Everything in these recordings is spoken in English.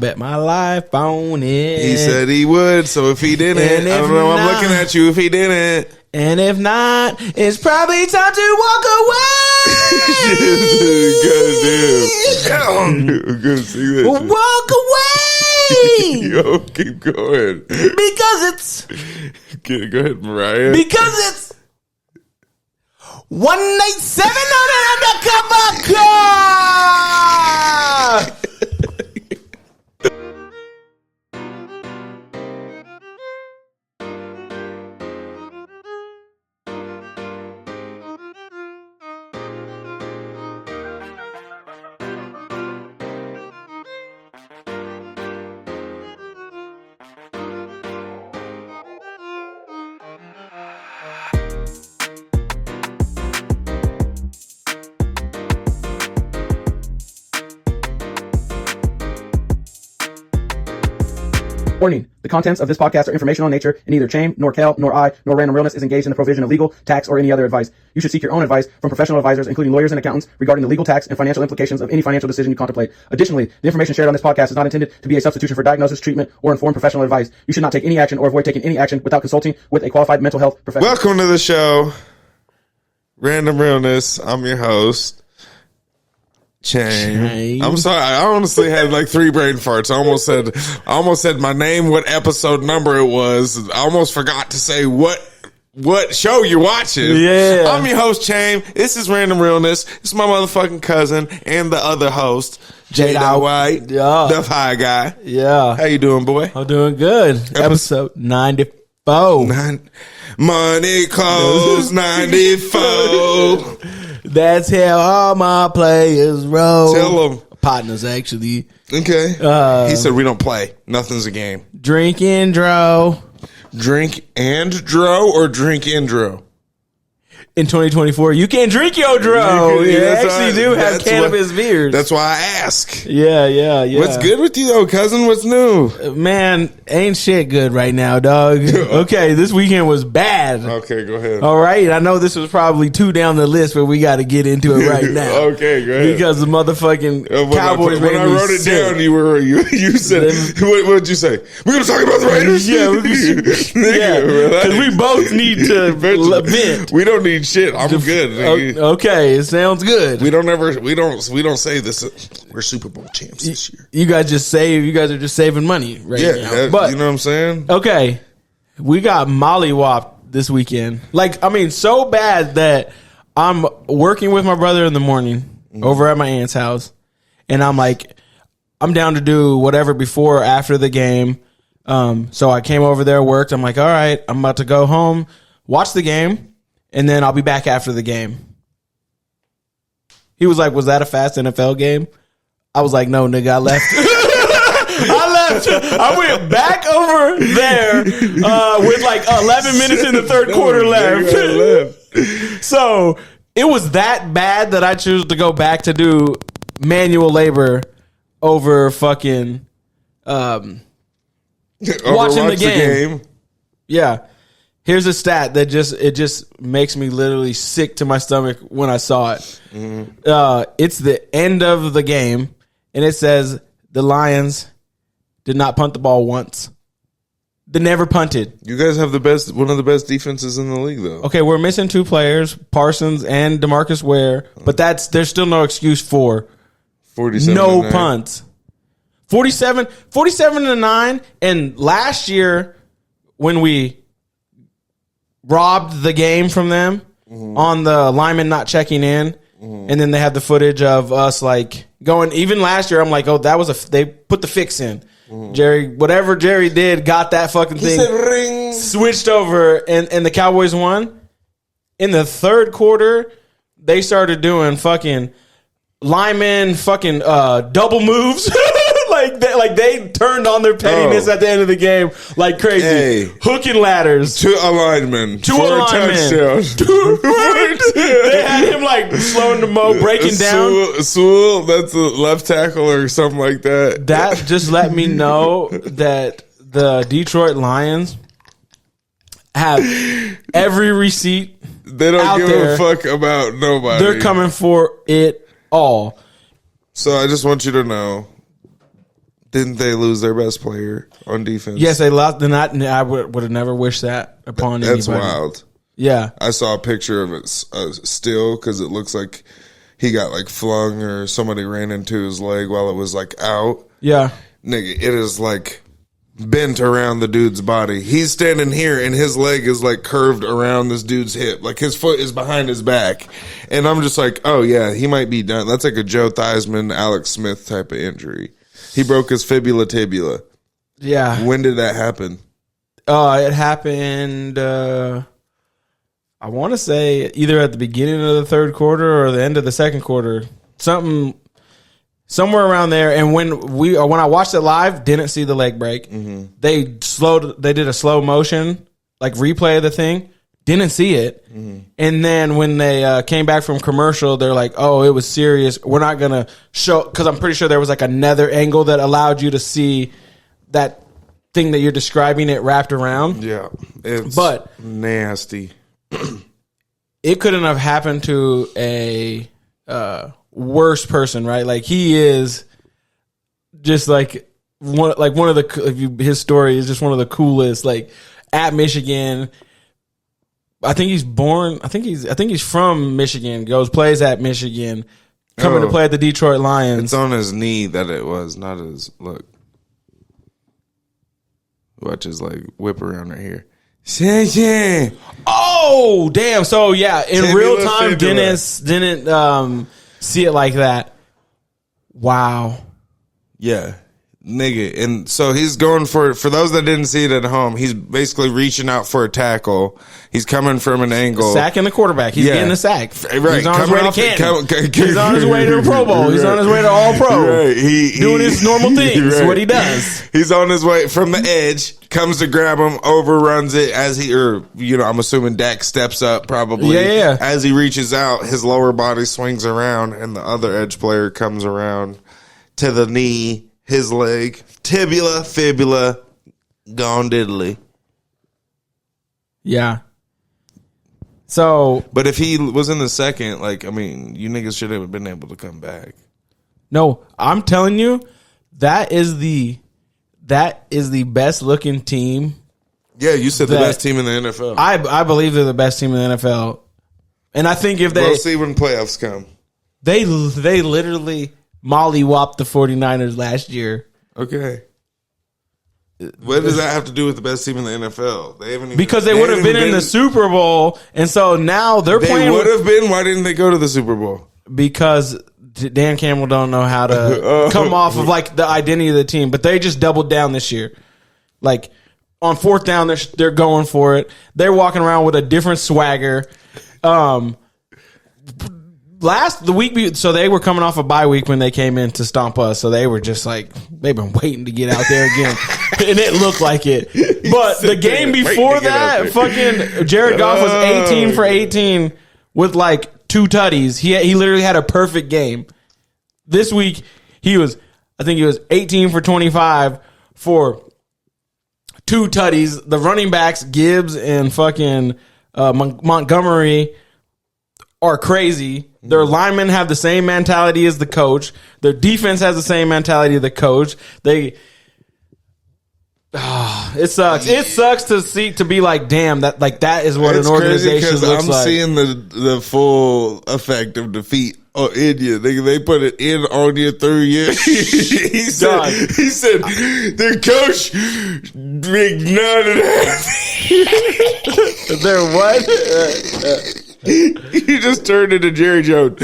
Bet my life on it. He said he would, so if he didn't, I don't know, I'm looking at you if he didn't. And if not, it's probably time to walk away. Goddamn. I'm gonna sing that Walk away. Yo, keep going. Because it's... Go ahead, Mariah. Because it's 187 on an undercover car. Warning, the contents of this podcast are informational in nature, and neither Chaim, nor Kel, nor I, nor Random Realness is engaged in the provision of legal, tax, or any other advice. You should seek your own advice from professional advisors, including lawyers and accountants, regarding the legal, tax, and financial implications of any financial decision you contemplate. Additionally, the information shared on this podcast is not intended to be a substitution for diagnosis, treatment, or informed professional advice. You should not take any action or avoid taking any action without consulting with a qualified mental health professional. Welcome to the show, Random Realness. I'm your host, Chaim. I'm sorry. I honestly had like 3 brain farts. I almost said my name, what episode number it was. I almost forgot to say what show you're watching. Yeah. I'm your host, Chaim. This is Random Realness. It's my motherfucking cousin and the other host, Jada White, the High Guy. Yeah. How you doing, boy? I'm doing good. Episode 94. Money calls 94. That's how all my players roll. Tell them. Partners, actually. Okay. He said we don't play. Nothing's a game. Drink and draw. Drink and dro or drink and dro? In 2024, you can drink your dro. You actually do have cannabis beers. That's why I ask. Yeah. What's good with you though, cousin? What's new? Man, ain't shit good right now, dog. Okay, this weekend was bad. Okay, go ahead. All right, I know this was probably 2 down the list, but we got to get into it right now. Okay, go ahead. Because the motherfucking Cowboys when I wrote it sick. down, you said, what did you say? We're going to talk about the Raiders? Yeah, because we both need to vent. We don't need shit. I'm good. Okay, it sounds good. We don't say this. We're Super Bowl champs this year. You guys are just saving money right now. But you know what I'm saying? Okay, we got mollywopped this weekend. So bad that I'm working with my brother in the morning over at my aunt's house, and I'm down to do whatever before or after the game. So I came over there, worked. I'm like, all right, I'm about to go home, watch the game, and then I'll be back after the game. He was like, was that a fast NFL game? I was like, no, nigga, I left. I went back over there with 11 minutes in the third quarter left. So it was that bad that I chose to go back to do manual labor over fucking watching the game. Yeah. Here's a stat that just makes me literally sick to my stomach when I saw it. It's the end of the game, and it says the Lions did not punt the ball once. They never punted. You guys have one of the best defenses in the league, though. Okay, we're missing 2 players, Parsons and DeMarcus Ware, but there's still no excuse for 47 punts. 47-9, and last year when we robbed the game from them on the lineman not checking in, and then they had the footage of us going. Even last year, I'm like, oh, they put the fix in. Whatever Jerry did, got that fucking thing switched over, and the Cowboys won. In the third quarter, they started doing fucking lineman double moves. They turned on their pettiness at the end of the game like crazy. Hey, hooking ladders. 2 alignment. 2 alignment. They had him slowing the mo, breaking down. Sewell, that's a left tackle or something like that. That just let me know that the Detroit Lions have every receipt. They don't give a fuck about nobody. They're coming for it all. So I just want you to know, Didn't they lose their best player on defense? Yes, they lost. I would have never wished that upon That's anybody. wild. Yeah. I saw a picture of it still because it looks like he got like flung or somebody ran into his leg while it was like out. Yeah. Nigga, it is like bent around the dude's body. He's standing here and his leg is like curved around this dude's hip. Like his foot is behind his back. And I'm just like, oh yeah, he might be done. That's like a Joe Theismann, Alex Smith type of injury. He broke his fibula tibula. Yeah. When did that happen? It happened, I want to say either at the beginning of the third quarter or the end of the second quarter. Somewhere around there. And when I watched it live, didn't see the leg break. Mm-hmm. They did a slow motion, like replay of the thing. Didn't see it. Mm-hmm. And then when they came back from commercial, they're like, oh, it was serious. We're not going to show, because I'm pretty sure there was like another angle that allowed you to see that thing that you're describing it wrapped around. Yeah. It's nasty. It couldn't have happened to a worse person, right? Like he is just like one of the his story is just one of the coolest. Like at Michigan, I think he's from Michigan. Plays at Michigan, coming to play at the Detroit Lions. It's on his knee that it was, not his look. Watch his like whip around right here. Oh, damn. So, yeah, in real time, Dennis didn't see it like that. Wow. Yeah. Nigga. And so he's going for those that didn't see it at home, he's basically reaching out for a tackle. He's coming from an angle. Sacking the quarterback. He's getting a sack. Right. He's on his way to Canton. He's on his way to the Pro Bowl. He's on his way to All-Pro. Right. Doing his normal things. Right. What he does. He's on his way from the edge. Comes to grab him, overruns it I'm assuming Dak steps up probably. Yeah. As he reaches out, his lower body swings around and the other edge player comes around to the knee, his leg, tibula, fibula, gone diddly. Yeah. So. But if he was in the second, you niggas should have been able to come back. No, I'm telling you, that is the best looking team. Yeah, you said the best team in the NFL. I believe they're the best team in the NFL. And I think if we'll see when playoffs come. They literally mollywopped the 49ers last year. Okay. What does that have to do with the best team in the NFL? Because they would have been in the Super Bowl, and so now they're playing. They would have been. Why didn't they go to the Super Bowl? Because Dan Campbell don't know how to come off of the identity of the team, but they just doubled down this year. Like on fourth down, they're going for it. They're walking around with a different swagger. The week, so they were coming off a bye week when they came in to stomp us. So they were just like, they've been waiting to get out there again. And it looked like it. But the game before that, fucking Jared Goff was 18 for 18 with 2 tutties. He literally had a perfect game. This week, he was 18 for 25 for 2 tutties. The running backs, Gibbs and fucking Montgomery, are crazy. Their linemen have the same mentality as the coach. Their defense has the same mentality as the coach. It sucks. It sucks to be like, damn, that is what an organization looks like. I'm seeing the full effect of defeat in you. They put it in on you through you. he said their coach big 9.5. Their what? You just turned into Jerry Jones.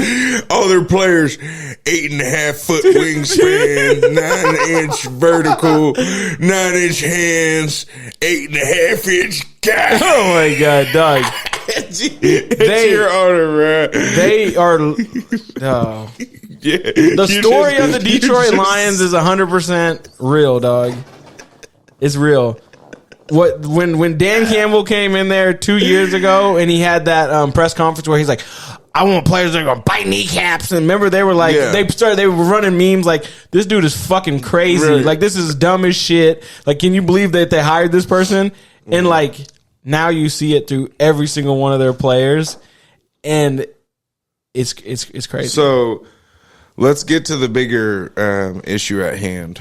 All their players, 8.5 foot wingspan, 9-inch vertical, 9-inch hands, 8.5-inch guy. Oh my god, dog! It's your honor, man. They are. The story of the Detroit Lions is 100% real, dog. It's real. When Dan Campbell came in there 2 years ago and he had that press conference where he's like, I want players that are going to bite kneecaps. And remember, they were like, they were running memes like, this dude is fucking crazy. Right. Like, this is dumb as shit. Like, can you believe that they hired this person? Mm-hmm. And now you see it through every single one of their players. And it's crazy. So let's get to the bigger issue at hand.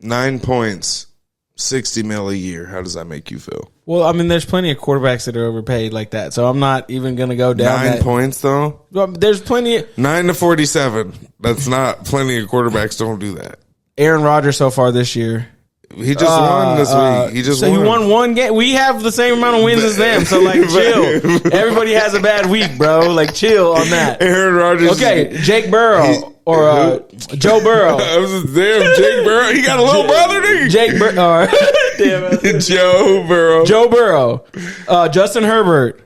9 points, 60 mil a year. How does that make you feel? Well, I mean, there's plenty of quarterbacks that are overpaid like that, so I'm not even going to go down 9 points, though? Well, there's plenty. 9 to 47. That's not plenty of quarterbacks don't do that. Aaron Rodgers so far this year. He just won this week. He just so won. He won one game. We have the same amount of wins as them, so like chill. Everybody has a bad week, bro. Like chill on that. Aaron Rodgers. Okay, Jake Burrow or Joe Burrow. Damn, Jake Burrow. He got a little brother, nigga. Jake Burrow. Damn. Joe Burrow. Joe Burrow. Justin Herbert.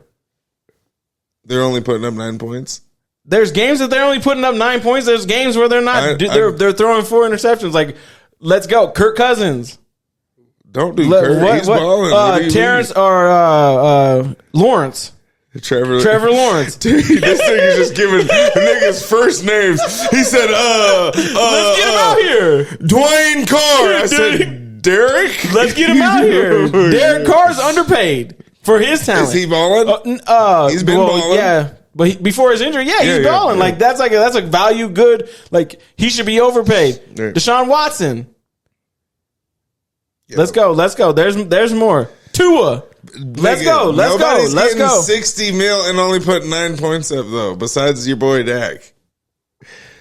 They're only putting up 9 points. There's games that they're only putting up 9 points. There's games where they're not. They're throwing 4 interceptions. Like, let's go, Kirk Cousins. Don't do Kirk. He's balling. Terrence or Lawrence. Trevor Lawrence. Dude, this nigga's just giving niggas first names. He said, let's get him out here. Dwayne Carr. I said, Derek? Let's get him out here. Derek Carr's underpaid for his talent. Is he balling? He's been balling. Yeah. But before his injury, he's balling. Yeah. Like that's a value good. Like he should be overpaid. Yeah. Deshaun Watson. Yo. Let's go. There's more. Tua. Let's go. Let's go. 60 mil and only put 9 points up though. Besides your boy Dak,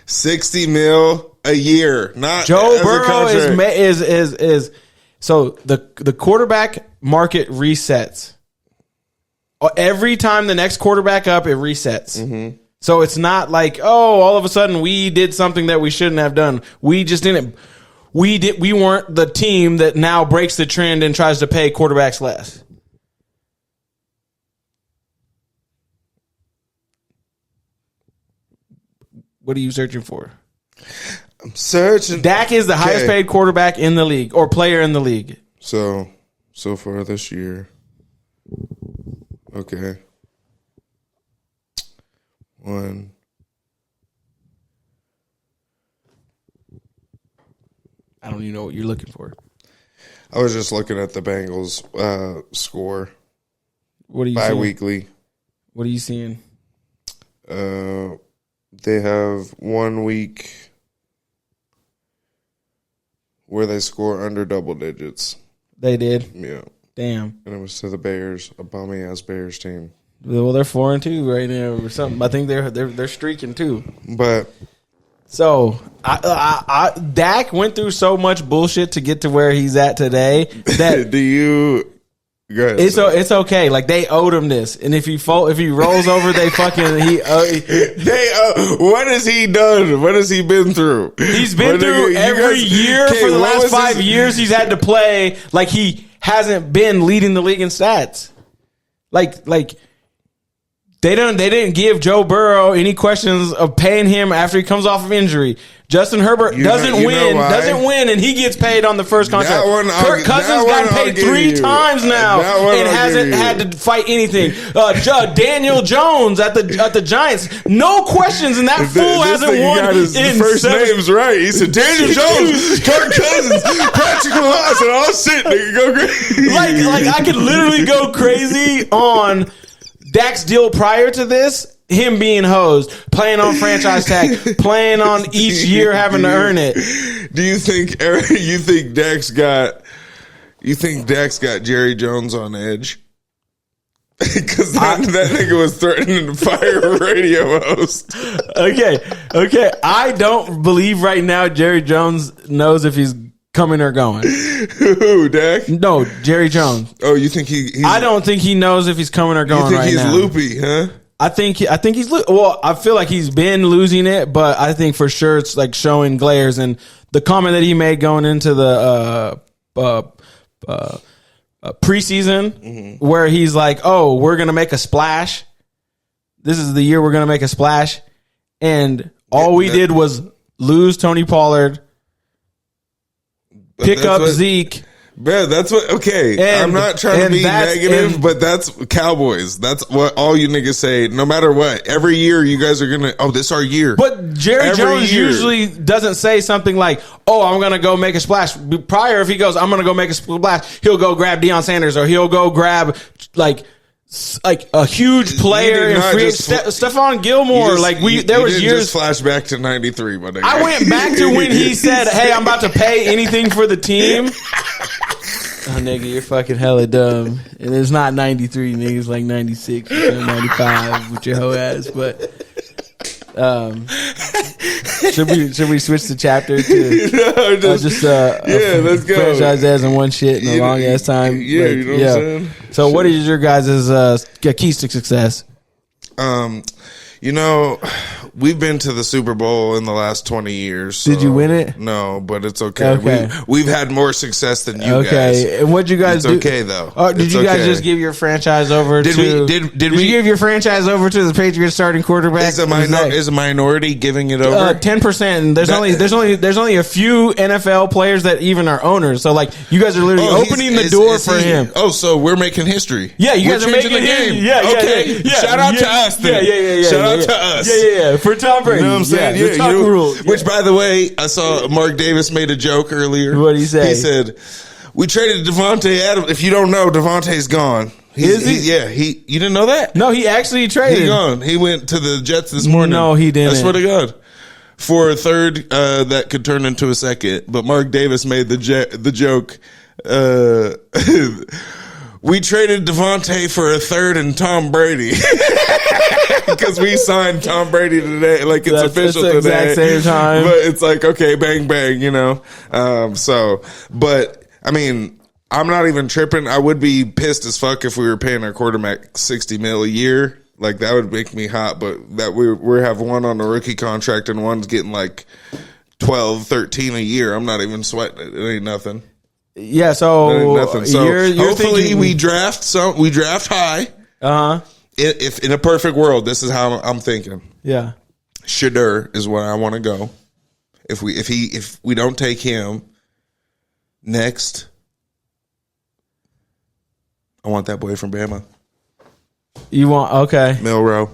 60 mil a year. Not Joe Burrow is so the quarterback market resets. Every time the next quarterback up, it resets. Mm-hmm. So it's not like, all of a sudden we did something that we shouldn't have done. We just didn't. We weren't the team that now breaks the trend and tries to pay quarterbacks less. What are you searching for? I'm searching. Dak is the highest paid quarterback in the league or player in the league. So far this year. Okay. One. I don't even know what you're looking for. I was just looking at the Bengals score. What are you bi-weekly? Seeing? What are you seeing? They have 1 week where they score under double digits. They did? Yeah. Damn. And it was to the Bears, a bummy ass Bears team. Well, they're 4-2 right now or something. I think they're streaking too. But so Dak went through so much bullshit to get to where he's at today. That do you? Go ahead, it's okay. Like they owed him this, and if he rolls over, they fucking what has he done? What has he been through? He's been through every year for the last 5 years. He's had to play like he hasn't been leading the league in stats. Like they didn't give Joe Burrow any questions of paying him after he comes off of injury. Justin Herbert doesn't win, and he gets paid on the first contract. Kirk Cousins got paid 3 times now and hasn't had to fight anything. Daniel Jones at the Giants, no questions, and that fool hasn't won. Got his first names right. He said Daniel Jones, Kirk Cousins, Patrick Mahomes, and all shit. Nigga, go crazy. Like I could literally go crazy on Dak's deal prior to this. Him being hosed, playing on franchise tag, playing on each year having to earn it. Do you think Dak's got Jerry Jones on edge? Because that nigga was threatening to fire a radio host. Okay. I don't believe right now Jerry Jones knows if he's coming or going. Who, Dak? No, Jerry Jones. Oh, you think he's... I don't think he knows if he's coming or going right now. You think he's loopy, huh? I think he's well. I feel like he's been losing it, but I think for sure it's like showing glares. And the comment that he made going into the preseason, where he's like, "Oh, we're gonna make a splash. This is the year we're gonna make a splash," and all we did was lose Tony Pollard, pick up Zeke. Man, that's what. Okay, I'm not trying to be negative, but that's Cowboys. That's what all you niggas say. No matter what, every year you guys are gonna. Oh, this is our year. But Jerry Jones usually doesn't say something like, "Oh, I'm gonna go make a splash." Prior, if he goes, "I'm gonna go make a splash," he'll go grab Deion Sanders or he'll go grab like like a huge player and free Stephon Gilmore. There was years. Just flashback to '93, my nigga. I went back to when he said, "Hey, I'm about to pay anything for the team." Oh, nigga, you're fucking hella dumb. And it's not 93, nigga. It's like 96 or 95 with your hoe ass. But should we switch the chapter to let's go franchise ass in one shit in a long ass time? Yeah, you know what I'm saying? So, what is your guys' keys to success? We've been to the Super Bowl in the last 20 years. So did you win it? No, but it's okay. We've had more success than you guys. Okay, and what'd you guys do? It's okay though. Did you guys just give your franchise over? Did we give your franchise over to the Patriots starting quarterback? Is a minority giving it over? 10%. There's only a few NFL players that even are owners. So like you guys are literally opening the door for him. Oh, so we're making history. Yeah, you guys are making the game. Yeah, okay. Yeah. Shout out to us. Then. Yeah. Shout out to us. Yeah. For Tom Brady. You know what I'm saying? Yeah, the Tuck rules. Which, by the way, I saw Mark Davis made a joke earlier. What'd he say? He said, "We traded Devontae Adams. If you don't know, Devontae's gone." Is he? You didn't know that? No, he actually traded. He's gone. He went to the Jets this morning. No, he didn't. I swear to God. For a third that could turn into a second. But Mark Davis made the joke. We traded Devontae for a third and Tom Brady. Because we signed Tom Brady today. Like, it's official today. Exact same time. But it's like, okay, bang, bang, you know? But, I mean, I'm not even tripping. I would be pissed as fuck if we were paying our quarterback $60 million a year. Like, that would make me hot. But that we have one on a rookie contract and one's getting like 12, 13 a year. I'm not even sweating it. It ain't nothing. Yeah, so nothing. So you're hopefully thinking, we draft high. If in a perfect world, this is how I'm thinking. Yeah, Shadur is where I want to go. If we don't take him next, I want that boy from Bama. You want Milrow.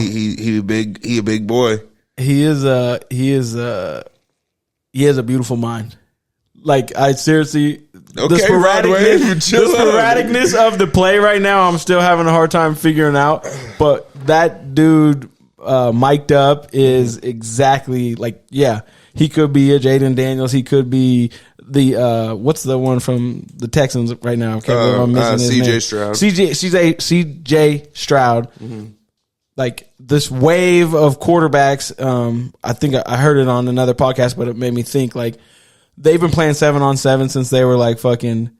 He a big boy. He has a beautiful mind. Like, I seriously, the sporadicness of the play right now, I'm still having a hard time figuring out. But that dude, mic'd up, is exactly like, he could be a Jaden Daniels. He could be the what's the one from the Texans right now? CJ Stroud. CJ Stroud. Mm-hmm. Like, this wave of quarterbacks. I think I heard it on another podcast, but it made me think, like, they've been playing 7-on-7 since they were like fucking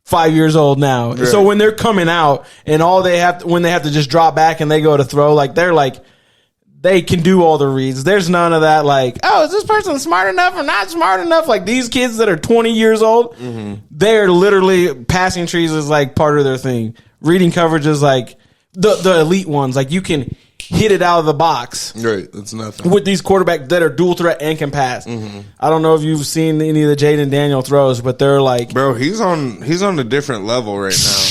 5 years old now. Right. So when they're coming out and when they have to just drop back and they go to throw, like, they're like, they can do all the reads. There's none of that, like, oh, is this person smart enough or not smart enough? Like, these kids that are 20 years old, they're literally passing trees is like part of their thing. Reading coverage is like the elite ones. Like, you can hit it out of the box. Right, that's nothing. With these quarterbacks that are dual threat and can pass. I don't know if you've seen any of the Jaden Daniel throws, but they're like, bro, he's on a different level right now.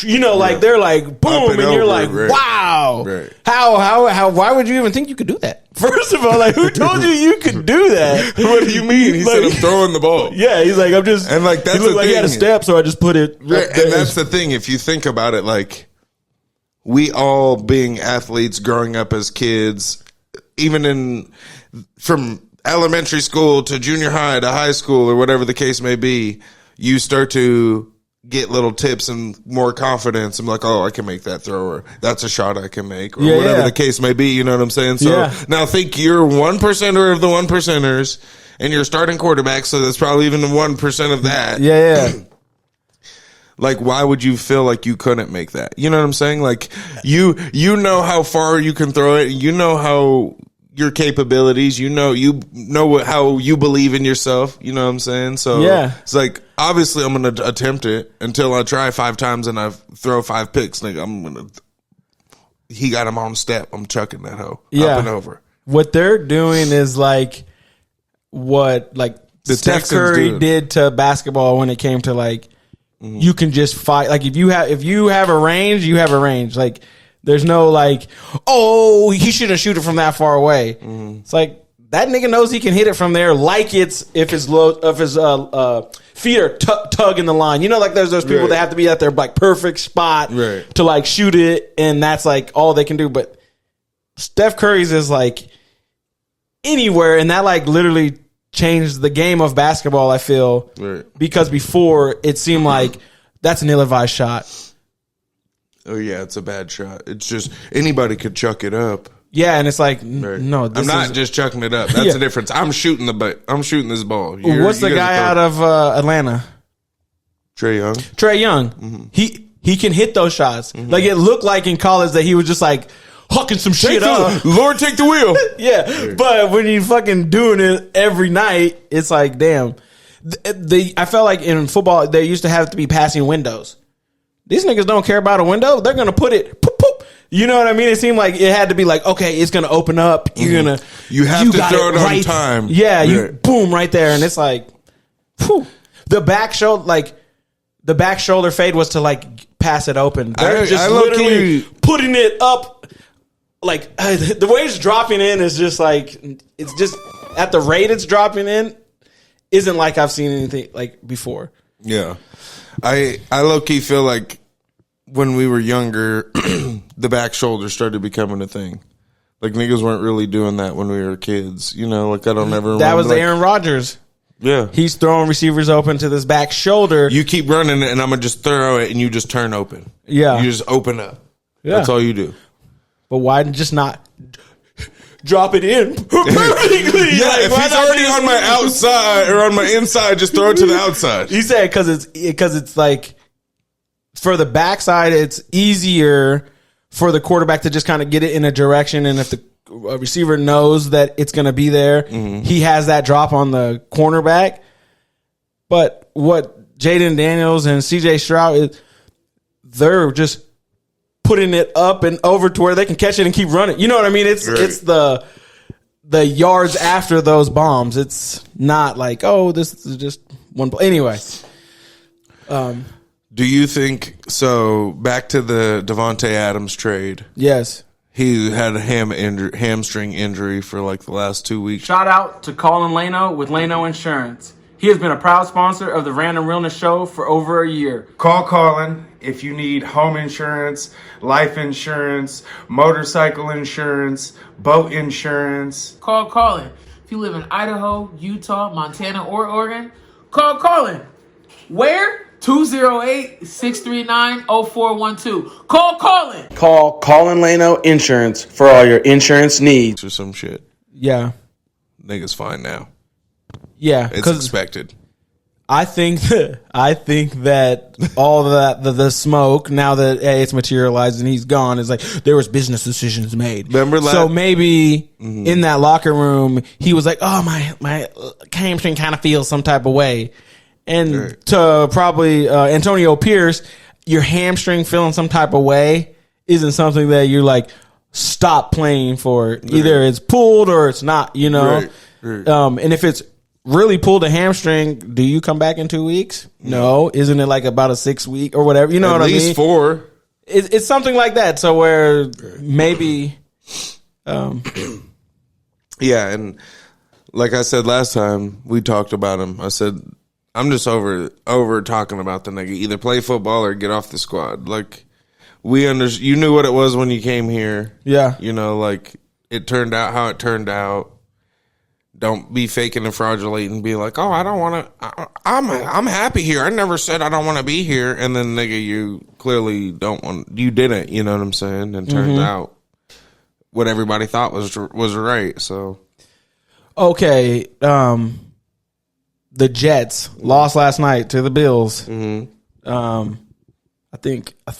You know, like, they're like, boom, and you're like, wow. Right. How, why would you even think you could do that? First of all, like, who told you could do that? What do you mean? He said, I'm throwing the ball. Yeah, he's like, I'm just, and like, that's he looked like he had a step, so I just put it. Right, and that's the thing. If you think about it, like, we all being athletes growing up as kids, even from elementary school to junior high to high school or whatever the case may be, you start to get little tips and more confidence. I'm like, oh, I can make that throw, or that's a shot I can make, or whatever the case may be. You know what I'm saying? So now think you're 1%er of the 1%ers and you're starting quarterback. So that's probably even 1% of that. Yeah. Like, why would you feel like you couldn't make that? You know what I'm saying? Like, you know how far you can throw it. You know how your capabilities. You know how you believe in yourself. You know what I'm saying? So it's like, obviously, I'm gonna attempt it until I try 5 times and I throw 5 picks. Nigga, he got him on step. I'm chucking that hoe up and over. What they're doing is like what the Steph Curry did to basketball when it came to like. You can just fight. Like, if you have a range, you have a range. Like, there's no like, oh, he shouldn't shoot it from that far away. It's like, that nigga knows he can hit it from there, like it's if his feet are tugging the line. You know, like there's those people that have to be at their like perfect spot to like shoot it, and that's like all they can do. But Steph Curry's is like anywhere, and that like literally changed the game of basketball, I feel. Because before it seemed like that's an ill-advised shot. Oh yeah, it's a bad shot. It's just anybody could chuck it up. Yeah, and it's like no, I'm not just chucking it up. That's the difference. I'm shooting this ball. What's the guy out of Atlanta? Trae Young. Trae Young. He can hit those shots. Like it looked like in college that he was just like hucking some shit up. Lord, take the wheel. Yeah, but when you fucking doing it every night, it's like damn. I felt like in football they used to have to be passing windows. These niggas don't care about a window. They're gonna put it. Poop, poop. You know what I mean? It seemed like it had to be like, okay, it's gonna open up. You're gonna. You have to throw it on time. Yeah, you boom right there, and it's like, whew. The back shoulder fade was to like pass it open. They're just literally putting it up. Like the way it's dropping in is just like it's just at the rate it's dropping in isn't like I've seen anything like before. Yeah, I low key feel like when we were younger, the back shoulder started becoming a thing. Like niggas weren't really doing that when we were kids. You know, like I don't ever remember. That was Aaron Rodgers. Yeah, he's throwing receivers open to this back shoulder. You keep running it, and I'm gonna just throw it, and you just turn open. Yeah, you just open up. Yeah. That's all you do. But why just not drop it in perfectly? Yeah, like, if he's already on my outside or on my inside, just throw it to the outside. He said because it's like for the backside, it's easier for the quarterback to just kind of get it in a direction, and if the receiver knows that it's going to be there, he has that drop on the cornerback. But what Jaden Daniels and CJ Stroud is, they're just putting it up and over to where they can catch it and keep running. You know what I mean? It's the yards after those bombs. It's not like, oh, this is just one play. Anyway. Do you think so? Back to the Devontae Adams trade. Yes. He had a hamstring injury for like the last 2 weeks. Shout out to Colin Lano with Lano Insurance. He has been a proud sponsor of the Random Realness Show for over a year. Call Colin if you need home insurance, life insurance, motorcycle insurance, boat insurance. Call Colin. If you live in Idaho, Utah, Montana, or Oregon, call Colin. Where? 208-639-0412. Call Colin. Call Colin Lano Insurance for all your insurance needs. Or some shit. Yeah. Nigga's fine now. Yeah. It's expected. I think that all that the smoke, now that it's materialized and he's gone, is like there was business decisions made. Remember that? So maybe in that locker room he was like, oh, my hamstring kind of feels some type of way. And to probably Antonio Pierce, your hamstring feeling some type of way isn't something that you're like stop playing for. Either it's pulled or it's not, you know. Right. And if it's really pulled a hamstring, do you come back in 2 weeks? No. Isn't it like about a 6 week or whatever? You know what I mean? At least 4. It's something like that. So where maybe, yeah, and like I said last time we talked about him, I said I'm just over talking about the nigga. Either play football or get off the squad. Like you knew what it was when you came here. Yeah. You know, like it turned out how it turned out. Don't be faking and fraudulating and be like, oh, I don't want to. I'm happy here. I never said I don't want to be here. And then nigga, you clearly don't want. You didn't. You know what I'm saying? And turns out what everybody thought was right. So okay. The Jets lost last night to the Bills. I feel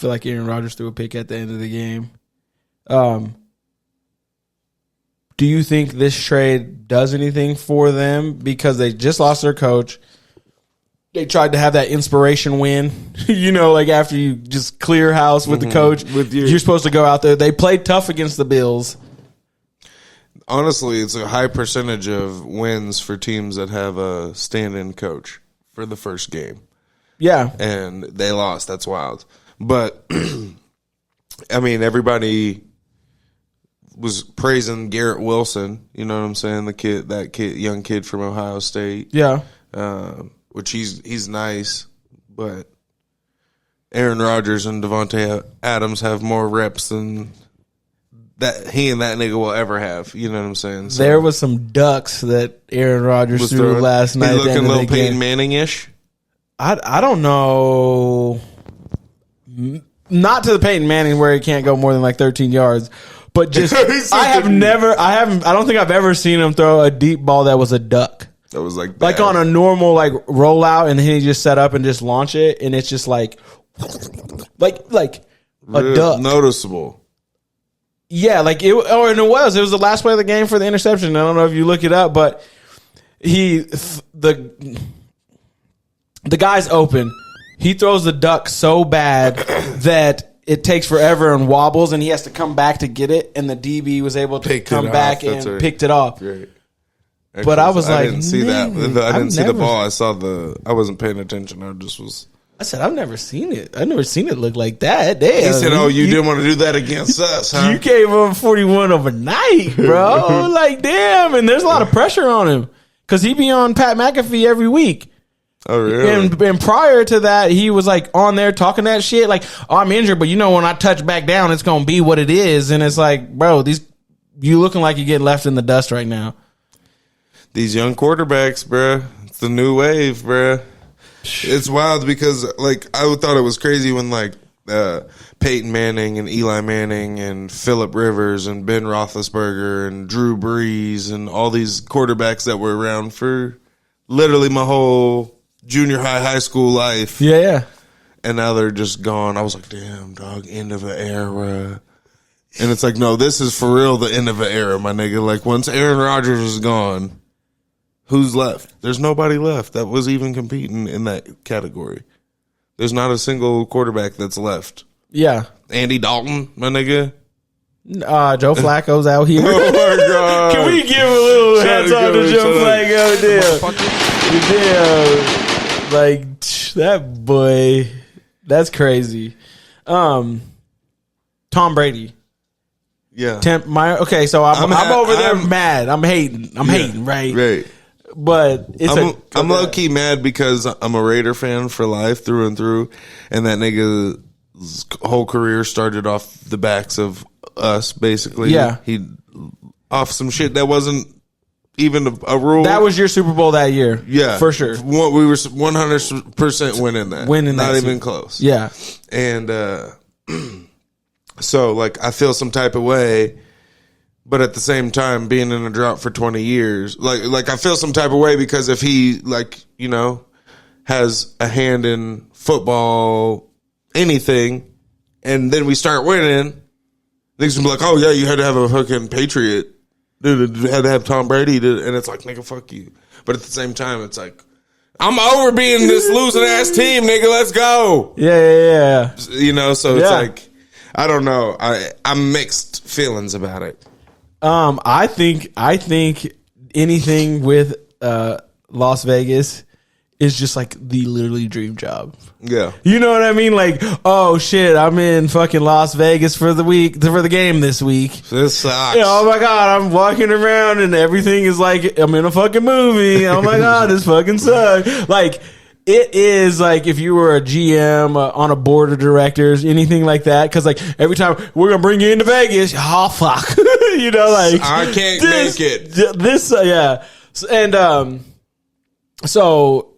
like Aaron Rodgers threw a pick at the end of the game. Do you think this trade does anything for them because they just lost their coach? They tried to have that inspiration win, you know, like after you just clear house with the coach, you're supposed to go out there. They played tough against the Bills. Honestly, it's a high percentage of wins for teams that have a stand-in coach for the first game. Yeah. And they lost. That's wild. But, I mean, everybody was praising Garrett Wilson. You know what I'm saying? Young kid from Ohio State. Yeah. Which he's nice, but Aaron Rodgers and Devontae Adams have more reps than that he and that nigga will ever have. You know what I'm saying? So there was some ducks that Aaron Rodgers threw last night. He's looking a little Peyton Manning-ish. I don't know. Not to the Peyton Manning where he can't go more than like 13 yards, but just I don't think I've ever seen him throw a deep ball that was a duck. That was like on a normal like rollout, and then he just set up and just launch it, and it's just like a duck. Noticeable. Yeah, like it was the last play of the game for the interception. I don't know if you look it up, but the guy's open. He throws the duck so bad that it takes forever and wobbles, and he has to come back to get it. And the DB was able to come back and picked it off. Great. But I was like, I didn't see that. I didn't see the ball. I wasn't paying attention. I said, I've never seen it. I've never seen it look like that. Damn. He said, "Oh, you didn't want to do that against us, huh? You gave him 41 overnight, bro." Like, damn. And there's a lot of pressure on him because he be on Pat McAfee every week. Oh, really? And prior to that, he was like on there talking that shit. Like, oh, I'm injured, but when I touch back down, it's gonna be what it is. And it's like, bro, you looking like you're getting left in the dust right now. These young quarterbacks, bruh. It's the new wave, bruh. It's wild because, like, I thought it was crazy when, like, Peyton Manning and Eli Manning and Phillip Rivers and Ben Roethlisberger and Drew Brees and all these quarterbacks that were around for literally my whole junior high school life. Yeah. And now they're just gone. I was like, damn, dog, end of an era. And it's like, no, this is for real the end of an era, my nigga. Like, once Aaron Rodgers is gone, who's left? There's nobody left that was even competing in that category. There's not a single quarterback that's left. Yeah. Andy Dalton, my nigga. Joe Flacco's out here. Oh, my God. Can we give a little hands on to Joe Flacco? Damn. Like, that boy, that's crazy. Tom Brady. Yeah. Okay, so I'm over there mad. I'm hating, right? Right. But I'm low key mad because I'm a Raider fan for life through and through, and that nigga's whole career started off the backs of us, basically. Yeah, he off some shit that wasn't even a rule. That was your Super Bowl that year, yeah, for sure. We were 100% winning that, not even close. Yeah, and so like I feel some type of way. But at the same time, being in a drought for 20 years, like I feel some type of way because if he, like, you know, has a hand in football, anything, and then we start winning, niggas will be like, oh, yeah, you had to have a fucking Patriot. Dude, you had to have Tom Brady. And it's like, nigga, fuck you. But at the same time, it's like, I'm over being this losing-ass team, nigga. Let's go. Yeah. You know, so it's like, I don't know. I'm mixed feelings about it. I think anything with Las Vegas is just like the literally dream job. Yeah. You know what I mean? Like, oh shit, I'm in fucking Las Vegas for the game this week. This sucks. Oh my God, I'm walking around and everything is like I'm in a fucking movie. Oh my God, this fucking sucks. Like, it is like if you were a GM on a board of directors, anything like that. Because like every time we're gonna bring you into Vegas, oh fuck, you know, like I can't make it. Yeah, and so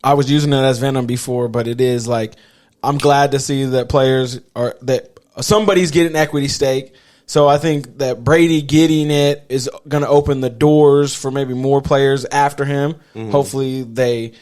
I was using it as Venom before, but it is like I'm glad to see that somebody's getting equity stake. So I think that Brady getting it is going to open the doors for maybe more players after him. Mm-hmm. Hopefully they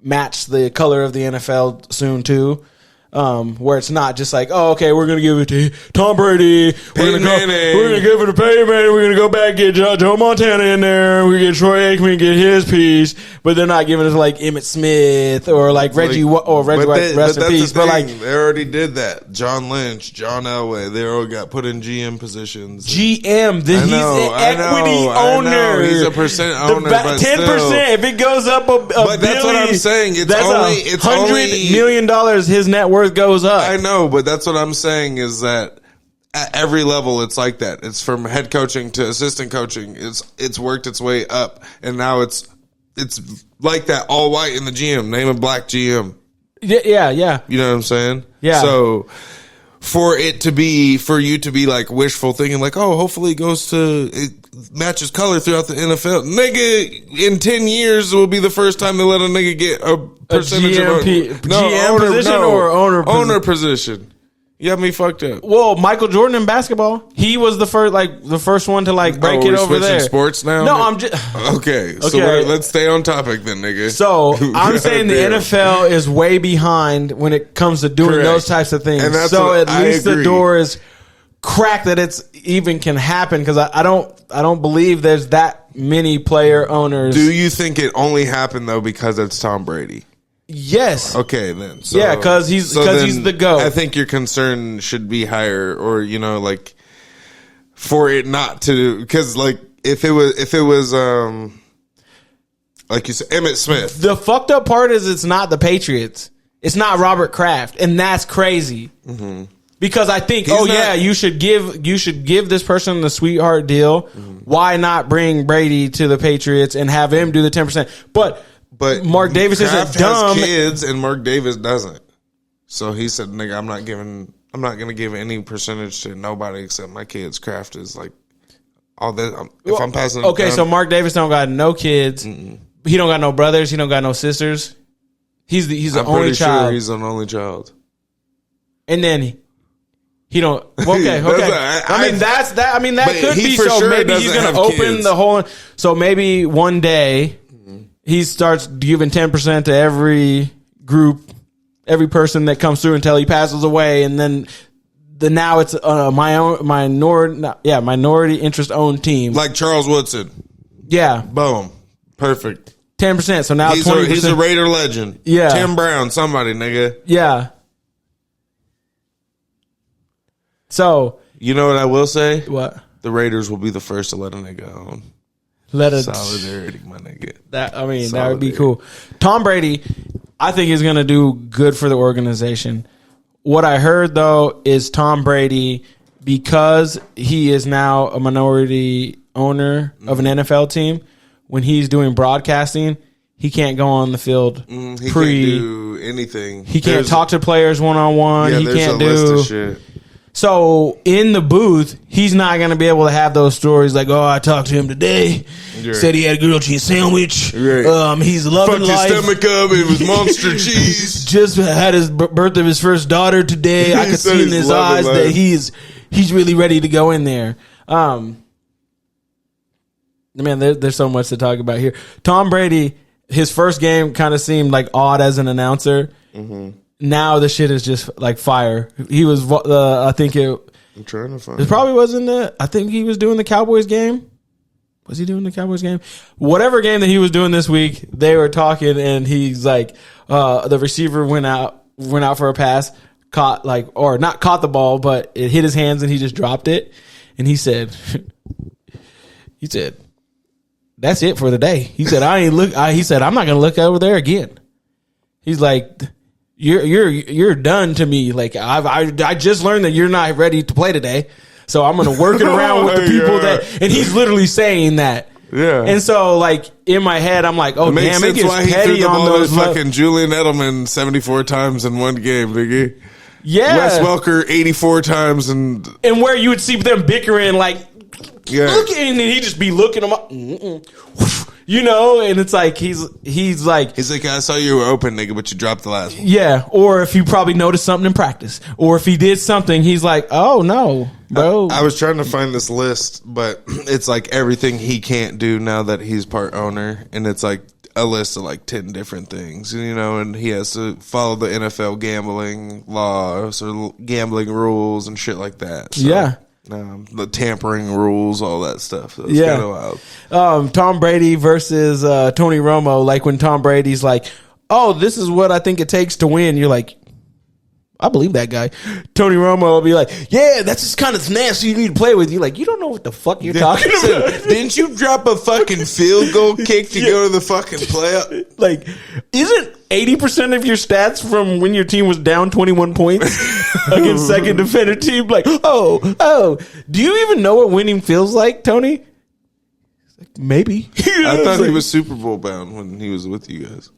match the color of the NFL soon too. Where it's not just like, oh, okay, we're going to give it to Tom Brady. We're going to give it to Peyton Manning. We're going to go back and get Joe Montana in there. We get Troy Aikman, get his piece. But they're not giving it to like Emmitt Smith or like Reggie White, rest in peace. But like, they already did that. John Lynch, John Elway, they all got put in GM positions. GM, he's an equity owner. He's a percent owner, but 10%. If it goes up a but that's what I'm saying. It's $100 million his net worth goes up. I know, but that's what I'm saying is that at every level, it's like that. It's from head coaching to assistant coaching. It's worked its way up, and now it's like that all white in the GM. Name a black GM. Yeah. You know what I'm saying? Yeah. So for you to be like wishful thinking, like, oh, hopefully it matches color throughout the NFL. Nigga, in 10 years will be the first time they let a nigga get a percentage GM position or owner position. You have me fucked up. Well, Michael Jordan in basketball, he was the first one to like break it over there. Sports now? No, I'm just okay. So let's stay on topic then, nigga. So I'm saying the NFL is way behind when it comes to doing those types of things. And that's so what at least I agree. the door is cracked that it's even can happen because I don't believe there's that many player owners. Do you think it only happened though because it's Tom Brady? Yes. Okay, then. So, yeah, because he's the GOAT. I think your concern should be higher, or like for it not to, because like if it was like you said, Emmitt Smith. The fucked up part is it's not the Patriots. It's not Robert Kraft, and that's crazy. Mm-hmm. Because I think, you should give this person the sweetheart deal. Mm-hmm. Why not bring Brady to the Patriots and have him do the 10%? But Mark Davis Kraft isn't dumb. has kids, and Mark Davis doesn't. So he said, "Nigga, I'm not going to give any percentage to nobody except my kids." Kraft is like all that. If I'm passing, okay, down, so Mark Davis don't got no kids. Mm-mm. He don't got no brothers. He don't got no sisters. He's the only child. Sure he's an only child. And then he don't. Okay. That could be so. Sure maybe he's going to open kids. the whole. So maybe one day he starts giving 10% to every group, every person that comes through until he passes away, and then now it's a minority interest owned team like Charles Woodson. Yeah, boom, perfect. 10%. So now 20%. He's a Raider legend. Yeah, Tim Brown, somebody, nigga. Yeah. So you know what I will say? What? The Raiders will be the first to let a nigga own. Solidarity, my nigga. That would be cool. Tom Brady, I think is going to do good for the organization. What I heard though is Tom Brady, because he is now a minority owner of an NFL team, when he's doing broadcasting, he can't go on the field. He can't do anything. He can't talk to players one-on-one. Yeah, he can't do list of shit. So in the booth, he's not going to be able to have those stories like, "Oh, I talked to him today. Right. Said he had a grilled cheese sandwich. Right. He's loving life. Fucked his stomach up. It was monster cheese. Just had his birth of his first daughter today. I could see in his eyes that he's really ready to go in there." Man, there's so much to talk about here. Tom Brady, his first game kind of seemed like odd as an announcer. Mm-hmm. Now the shit is just like fire. He was, I think I'm trying to find. It probably wasn't I think he was doing the Cowboys game. Was he doing the Cowboys game? Whatever game that he was doing this week, they were talking, and he's like, the receiver went out for a pass, not caught the ball, but it hit his hands and he just dropped it. And he said, "That's it for the day." He said, he said, "I'm not going to look over there again." He's like, You're done to me. Like I just learned that you're not ready to play today, so I'm gonna work it around with the people that. And he's literally saying that. Yeah. And so like in my head, I'm like, oh damn, it gets petty on those. Fucking Julian Edelman 74 times in one game, nigga. Yeah. Wes Welker 84 times and where you would see them bickering like, looking, and he'd just be looking them up. You know, and it's like he's like, I saw you were open, nigga, but you dropped the last one. Yeah, or if you probably noticed something in practice, or if he did something, he's like, oh no, bro. I was trying to find this list, but it's like everything he can't do now that he's part owner, and it's like a list of like 10 different things, you know, and he has to follow the NFL gambling laws or gambling rules and shit like that. So. Yeah. The tampering rules, all that stuff. So it's kind of wild. Tom Brady versus Tony Romo. Like when Tom Brady's like, "Oh, this is what I think it takes to win." You're like, "I believe that guy." Tony Romo will be like, "Yeah, that's just kind of nasty. You need to play with." You like, you don't know what the fuck you're talking about. Didn't you drop a fucking field goal kick to go to the fucking playoff? Like, isn't 80% of your stats from when your team was down 21 points against second defended team. Like, oh, do you even know what winning feels like, Tony? Maybe. I thought he was Super Bowl bound when he was with you guys.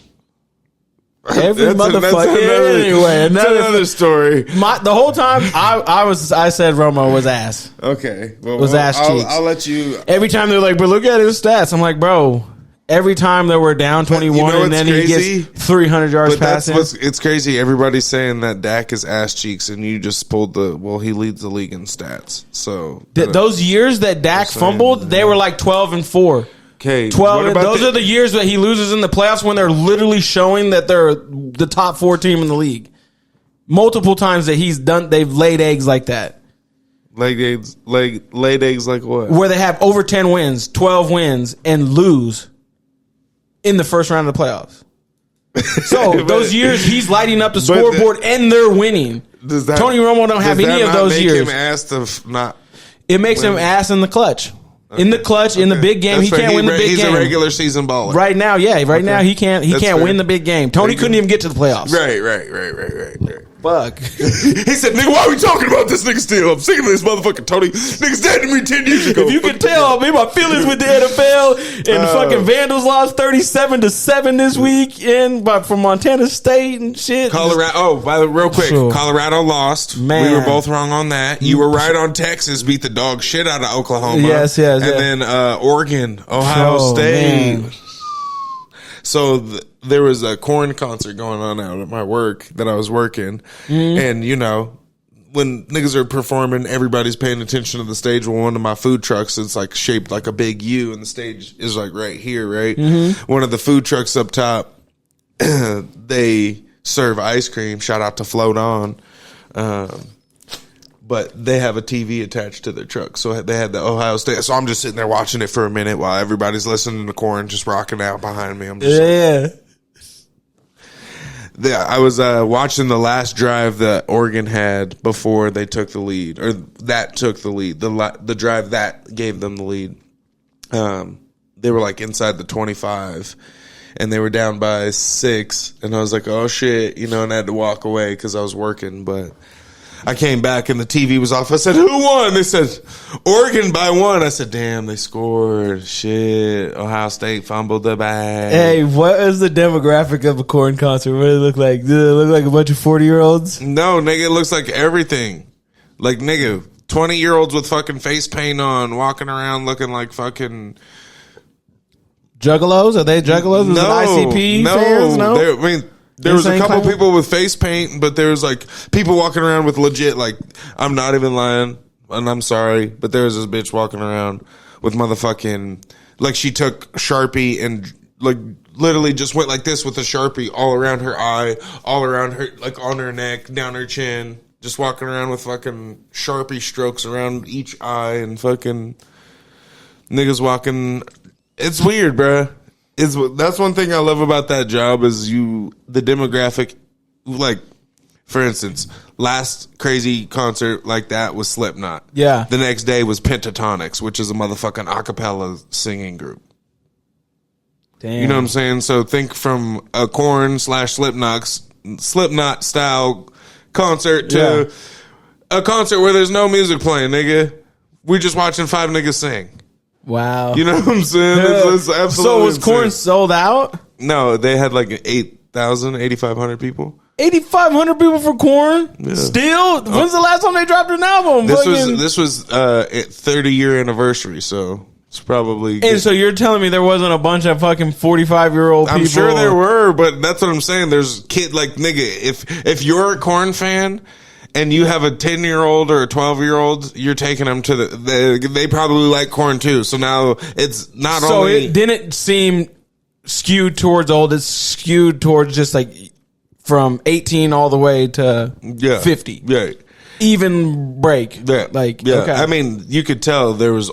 Every motherfucker. Anyway, another story. The whole time I said Romo was ass. Okay, well, Was ass cheeks. I'll let you. Every time they're like, but look at his stats. I'm like, bro. Every time they were down 21, and then crazy? He gets 300 yards passing. It's crazy. Everybody's saying that Dak is ass cheeks, and you just pulled he leads the league in stats. So those years that Dak fumbled, they were like 12-4. Okay, 12. Those are the years that he loses in the playoffs when they're literally showing that they're the top 4 team in the league. Multiple times that they've laid eggs like that. Laid eggs like what? Where they have over 10 wins, 12 wins, and lose in the first round of the playoffs. So those years he's lighting up the scoreboard and they're winning. Tony Romo don't have any of those years. It makes him ass in the clutch. Okay. In the clutch, in the big game, he can't win the big game. He's a regular season baller. Right now, yeah. Right now, he can't win the big game. Tony couldn't even get to the playoffs. Right. Fuck. He said, nigga, why are we talking about this nigga still? I'm sick of this motherfucker, Tony. Nigga's dead to me 10 years ago. If you can tell, me my feelings with the NFL and fucking Vandals lost 37-7 this week from Montana State and shit. Colorado, real quick, Colorado lost. Man. We were both wrong on that. You were right on Texas, beat the dog shit out of Oklahoma. Yes. And then Oregon, Ohio State. Man. So there was a corn concert going on out at my work that I was working. And, when niggas are performing, everybody's paying attention to the stage. Well, one of my food trucks is like shaped like a big U, and the stage is like right here, right? One of the food trucks up top, they serve ice cream. Shout out to Float On. But they have a TV attached to their truck. So they had the Ohio State. So I'm just sitting there watching it for a minute while everybody's listening to corn just rocking out behind me. I'm just I was watching the last drive that Oregon had before they took the lead, or that took the lead. The drive that gave them the lead. They were like inside the 25, and they were down by 6. And I was like, "Oh shit," and I had to walk away because I was working. But I came back and the TV was off. I said, "Who won?" They said, "Oregon by 1." I said, "Damn, they scored." Shit. Ohio State fumbled the bag. Hey, what is the demographic of a corn concert? What did it look like? Did it look like a bunch of 40-year-olds? No, nigga, it looks like everything. Like, nigga, 20-year-olds with fucking face paint on, walking around looking like fucking... Juggalos? Are they juggalos? Was it ICP fans? No. There was a couple people with face paint, but there was like people walking around with legit, like, I'm not even lying, and I'm sorry, but there was this bitch walking around with motherfucking, like, she took Sharpie and like literally just went like this with a Sharpie all around her eye, all around her, like on her neck, down her chin, just walking around with fucking Sharpie strokes around each eye, and fucking niggas walking. It's weird, bruh. That's one thing I love about that job is the demographic. Like, for instance, last crazy concert like that was Slipknot. Yeah. The next day was Pentatonics, which is a motherfucking acapella singing group. Damn. You know what I'm saying? So think from a Korn / Slipknot style concert to a concert where there's no music playing, nigga. We're just watching 5 niggas sing. Wow. You know what I'm saying? It's absolutely so was Korn sold out? No, they had like 8,500 people. 8,500 people for Korn? Yeah. Still? When's the last time they dropped an album? This was 30-year anniversary, so it's probably... And so you're telling me there wasn't a bunch of fucking 45-year-old people? I'm sure there were, but that's what I'm saying. There's like, nigga, if you're a Korn fan... and you have a 10-year-old or a 12-year-old, you're taking them to they probably like Korn too. So now it's not so only... it didn't seem skewed towards old. It's skewed towards just like from 18 all the way to 50. Yeah. Even break. Yeah. Like, yeah. Okay. I mean, you could tell it was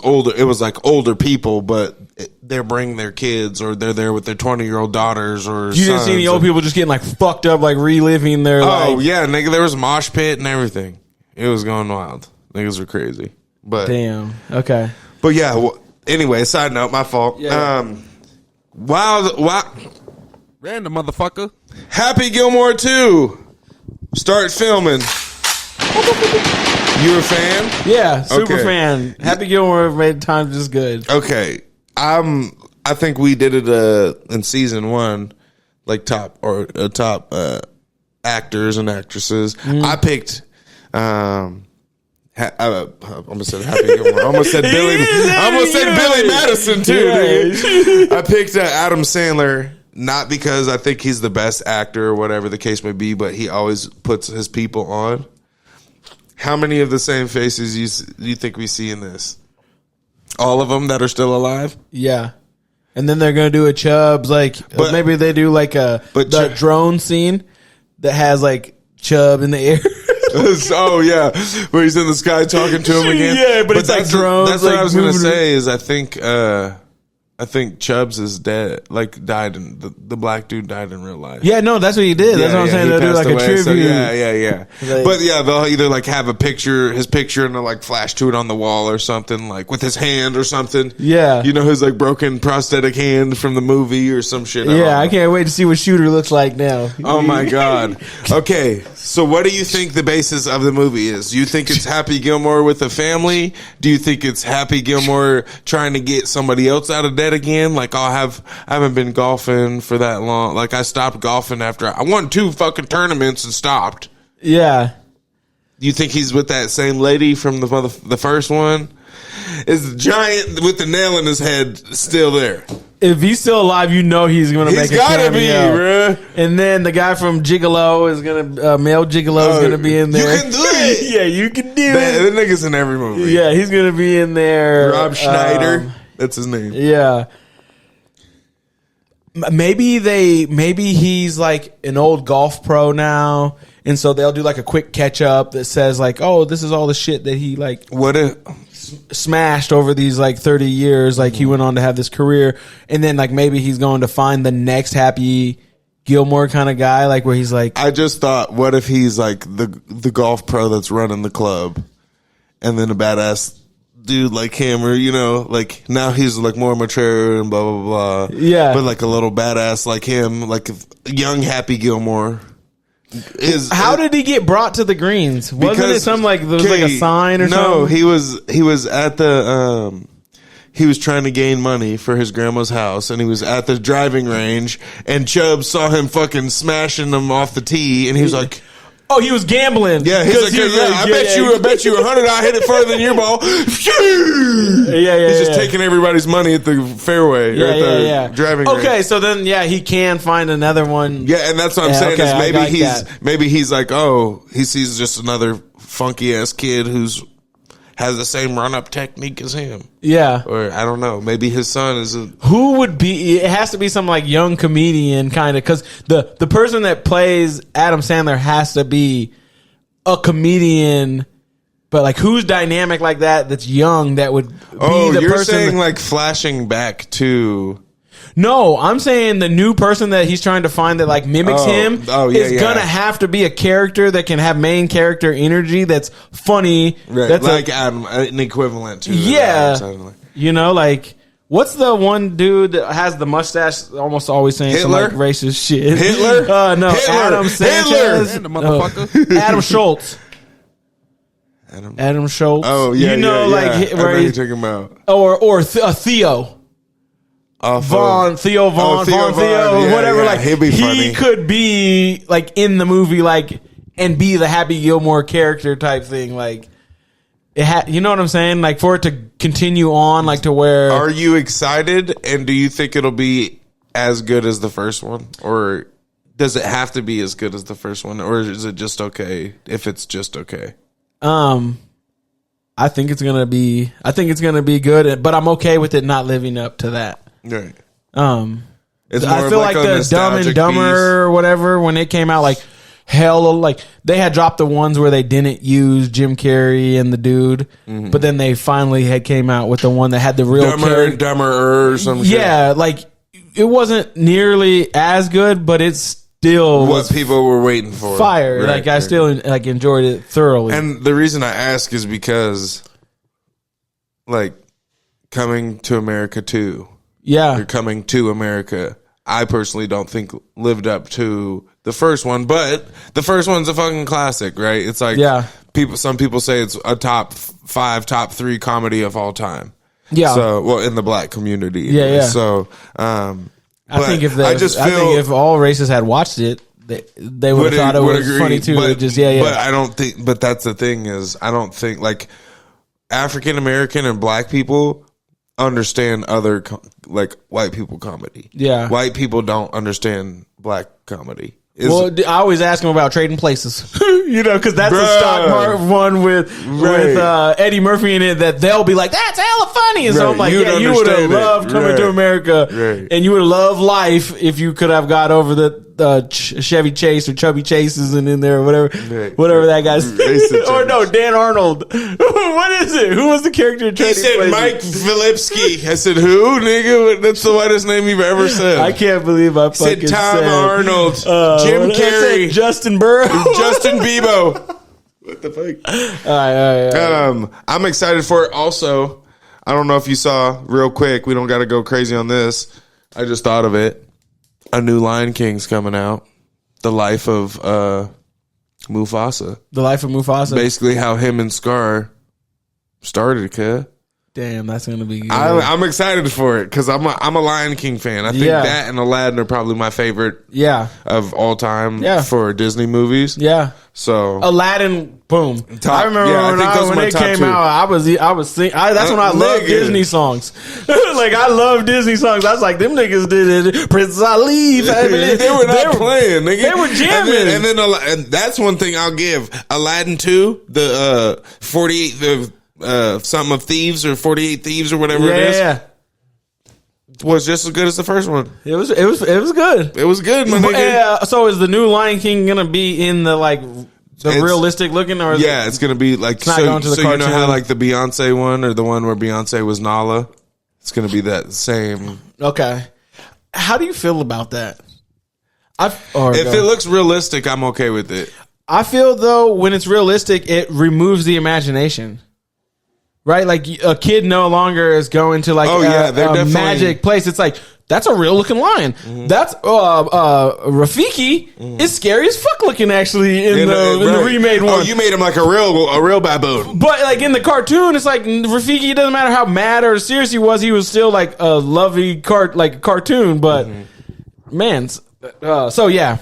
like older people, but they're bringing their kids or they're there with their 20-year-old daughters or you didn't see any old people just getting like fucked up, like reliving their life. Yeah, nigga, there was a mosh pit and everything. It was going wild. Niggas were crazy. But damn. Okay. But yeah, anyway, side note, my fault. Yeah. Wild random motherfucker. Happy Gilmore 2. Start filming. You a fan? Yeah, super Okay. fan. Happy Gilmore made times is good. Okay. I think we did it in season 1, like top actors and actresses. I picked I almost said Happy Gilmore. I almost said Billy Madison too. Dude. I picked Adam Sandler, not because I think he's the best actor or whatever the case may be, but he always puts his people on. How many of the same faces you think we see in this? All of them that are still alive? Yeah. And then they're going to do a Chubbs, But- maybe they do the drone scene that has Chubb in the air. Oh yeah, where he's in the sky talking to him again. Yeah, but it's that's drones. That's what I was gonna moving. say. Is I think Chubbs is dead. Died in the black dude died in real life. Yeah, no, that's what he did. That's what I'm saying. he They'll do passed a away, tribute. so yeah. Like- But yeah, they'll either have his picture, and they'll flash to it on the wall or something, with his hand or something. Yeah. his broken prosthetic hand from the movie or some shit. Yeah, I can't wait to see what Shooter looks like now. Oh my God. Okay, so what do you think the basis of the movie is? Do you think it's Happy Gilmore with a family? Do you think it's Happy Gilmore trying to get somebody else out of debt again? I haven't been golfing for that long. I stopped golfing after I won 2 fucking tournaments and stopped. Yeah. Do you think he's with that same lady from the first one? Is the giant with the nail in his head still there? If he's still alive, he's going to make a gotta be, cameo. bruh. And then the guy from Gigolo is going to, male Gigolo is going to be in there. You can do it. Yeah, you can do Man, it. the nigga's in every movie. Yeah, he's going to be in there. Rob Schneider. That's his name. Yeah. Maybe he's an old golf pro now, and so they'll do a quick catch up that says oh, this is all the shit that he What if smashed over these 30 years. He went on to have this career, and then maybe he's going to find the next Happy Gilmore kind of guy, where he's I just thought, what if he's the golf pro that's running the club, and then a badass dude like him, or now he's more mature and blah blah blah. Yeah, but a little badass like him, young Happy Gilmore. How did he get brought to the greens? Wasn't it something there was a sign or something? No, he was at the he was trying to gain money for his grandma's house, and he was at the driving range, and Chubb saw him fucking smashing them off the tee, and he was like, oh, he was gambling. yeah, he's I bet you 100 I hit it further than your ball. Yeah. He's just taking everybody's money at the fairway or at the driving range. Okay, so then he can find another one. Yeah, and that's what I'm saying okay, is maybe he's he sees just another funky ass kid who's has the same run up technique as him. Yeah. Or I don't know, maybe his son is Who would be? It has to be some young comedian kind of, because the person that plays Adam Sandler has to be a comedian. But who's dynamic like that? That's young. That would be the you're person. saying flashing back to. No, I'm saying the new person that he's trying to find that mimics him is gonna have to be a character that can have main character energy. That's funny. Right, That's Adam, an equivalent to yeah. Adam Sandler. What's the one dude that has the mustache almost always saying Hitler? some racist shit? Hitler? No, Hitler. Adam Sanchez. Hitler. The motherfucker. Adam Schultz. Adam Schultz. Oh yeah, I know I know where you're he's talking about. or Theo. Theo Vaughn, whatever. Yeah, he'll be funny. He could be in the movie, and be the Happy Gilmore character type thing. You know what I'm saying? For it to continue on, to where. Are you excited? And do you think it'll be as good as the first one, or does it have to be as good as the first one, or is it just okay if it's just okay? I think it's gonna be good, but I'm okay with it not living up to that. Right. It's I feel the Dumb and Dumber or whatever, when it came out, hell, they had dropped the ones where they didn't use Jim Carrey and the dude, but then they finally had came out with the one that had the real Dumber and Dumber or some shit. Yeah, it wasn't nearly as good, but it's still what people were waiting for. Fire. I still enjoyed it thoroughly. And the reason I ask is because Coming to America 2. Yeah. You're Coming to America. I personally don't think lived up to the first one, but the first one's a fucking classic, right? It's like some people say it's a top 5, top 3 comedy of all time. Yeah. So, well, in the black community. Yeah. So, I think if all races had watched it, they would have thought it was funny too. But I don't think. But that's the thing is, I don't think like African American and black people understand other like white people comedy. Yeah, white people don't understand black comedy. Well, I always ask them about Trading Places, because that's a stock one with Eddie Murphy in it that they'll be like, that's hella funny. And so I'm like, you would have loved Coming to America, and you would have loved life if you could have got over the Chevy Chase or Chubby Chases and in there or whatever that guy's or no, Dan Arnold. What is it? Who was the character in Trading Places? He said Mike Filipski. I said, who, nigga? That's the whitest name you've ever said. I can't believe I fucking said Tom Arnold. Jim Carrey, Justin Burrows, Justin Bieber. What the fuck? All right. I'm excited for it. Also, I don't know if you saw real quick. We don't got to go crazy on this. I just thought of it. A new Lion King's coming out. The life of Mufasa. The life of Mufasa. Basically, how him and Scar started. Damn, that's gonna be good. I'm excited for it because I'm a Lion King fan. I think that and Aladdin are probably my favorite. Of all time. For Disney movies. So Aladdin, boom. I remember when it came out. I was thinking. That's when I loved Disney songs. Like I love Disney songs. I was like, them niggas did it. Princess Ali. They were not playing. Nigga. They were jamming. And that's one thing I'll give. Aladdin 2, the 48 something of Thieves or 48 Thieves or whatever it is. Was just as good as the first one. It was good. It was good, my nigga. So is the new Lion King gonna be in the realistic looking, or it's gonna be like going to the cartoon? You know how like the Beyonce one or the one where Beyonce was Nala? It's gonna be that same. Okay. How do you feel about that? If it looks realistic, I'm okay with it. I feel though when it's realistic, it removes the imagination. Right, like a kid no longer is going to like a magic place. It's like that's a real looking lion. Mm-hmm. That's Rafiki is scary as fuck looking actually in the remade one. Oh, you made him like a real baboon. But like in the cartoon, it's like Rafiki. It doesn't matter how mad or serious he was still like a lovey cartoon. But man, so yeah,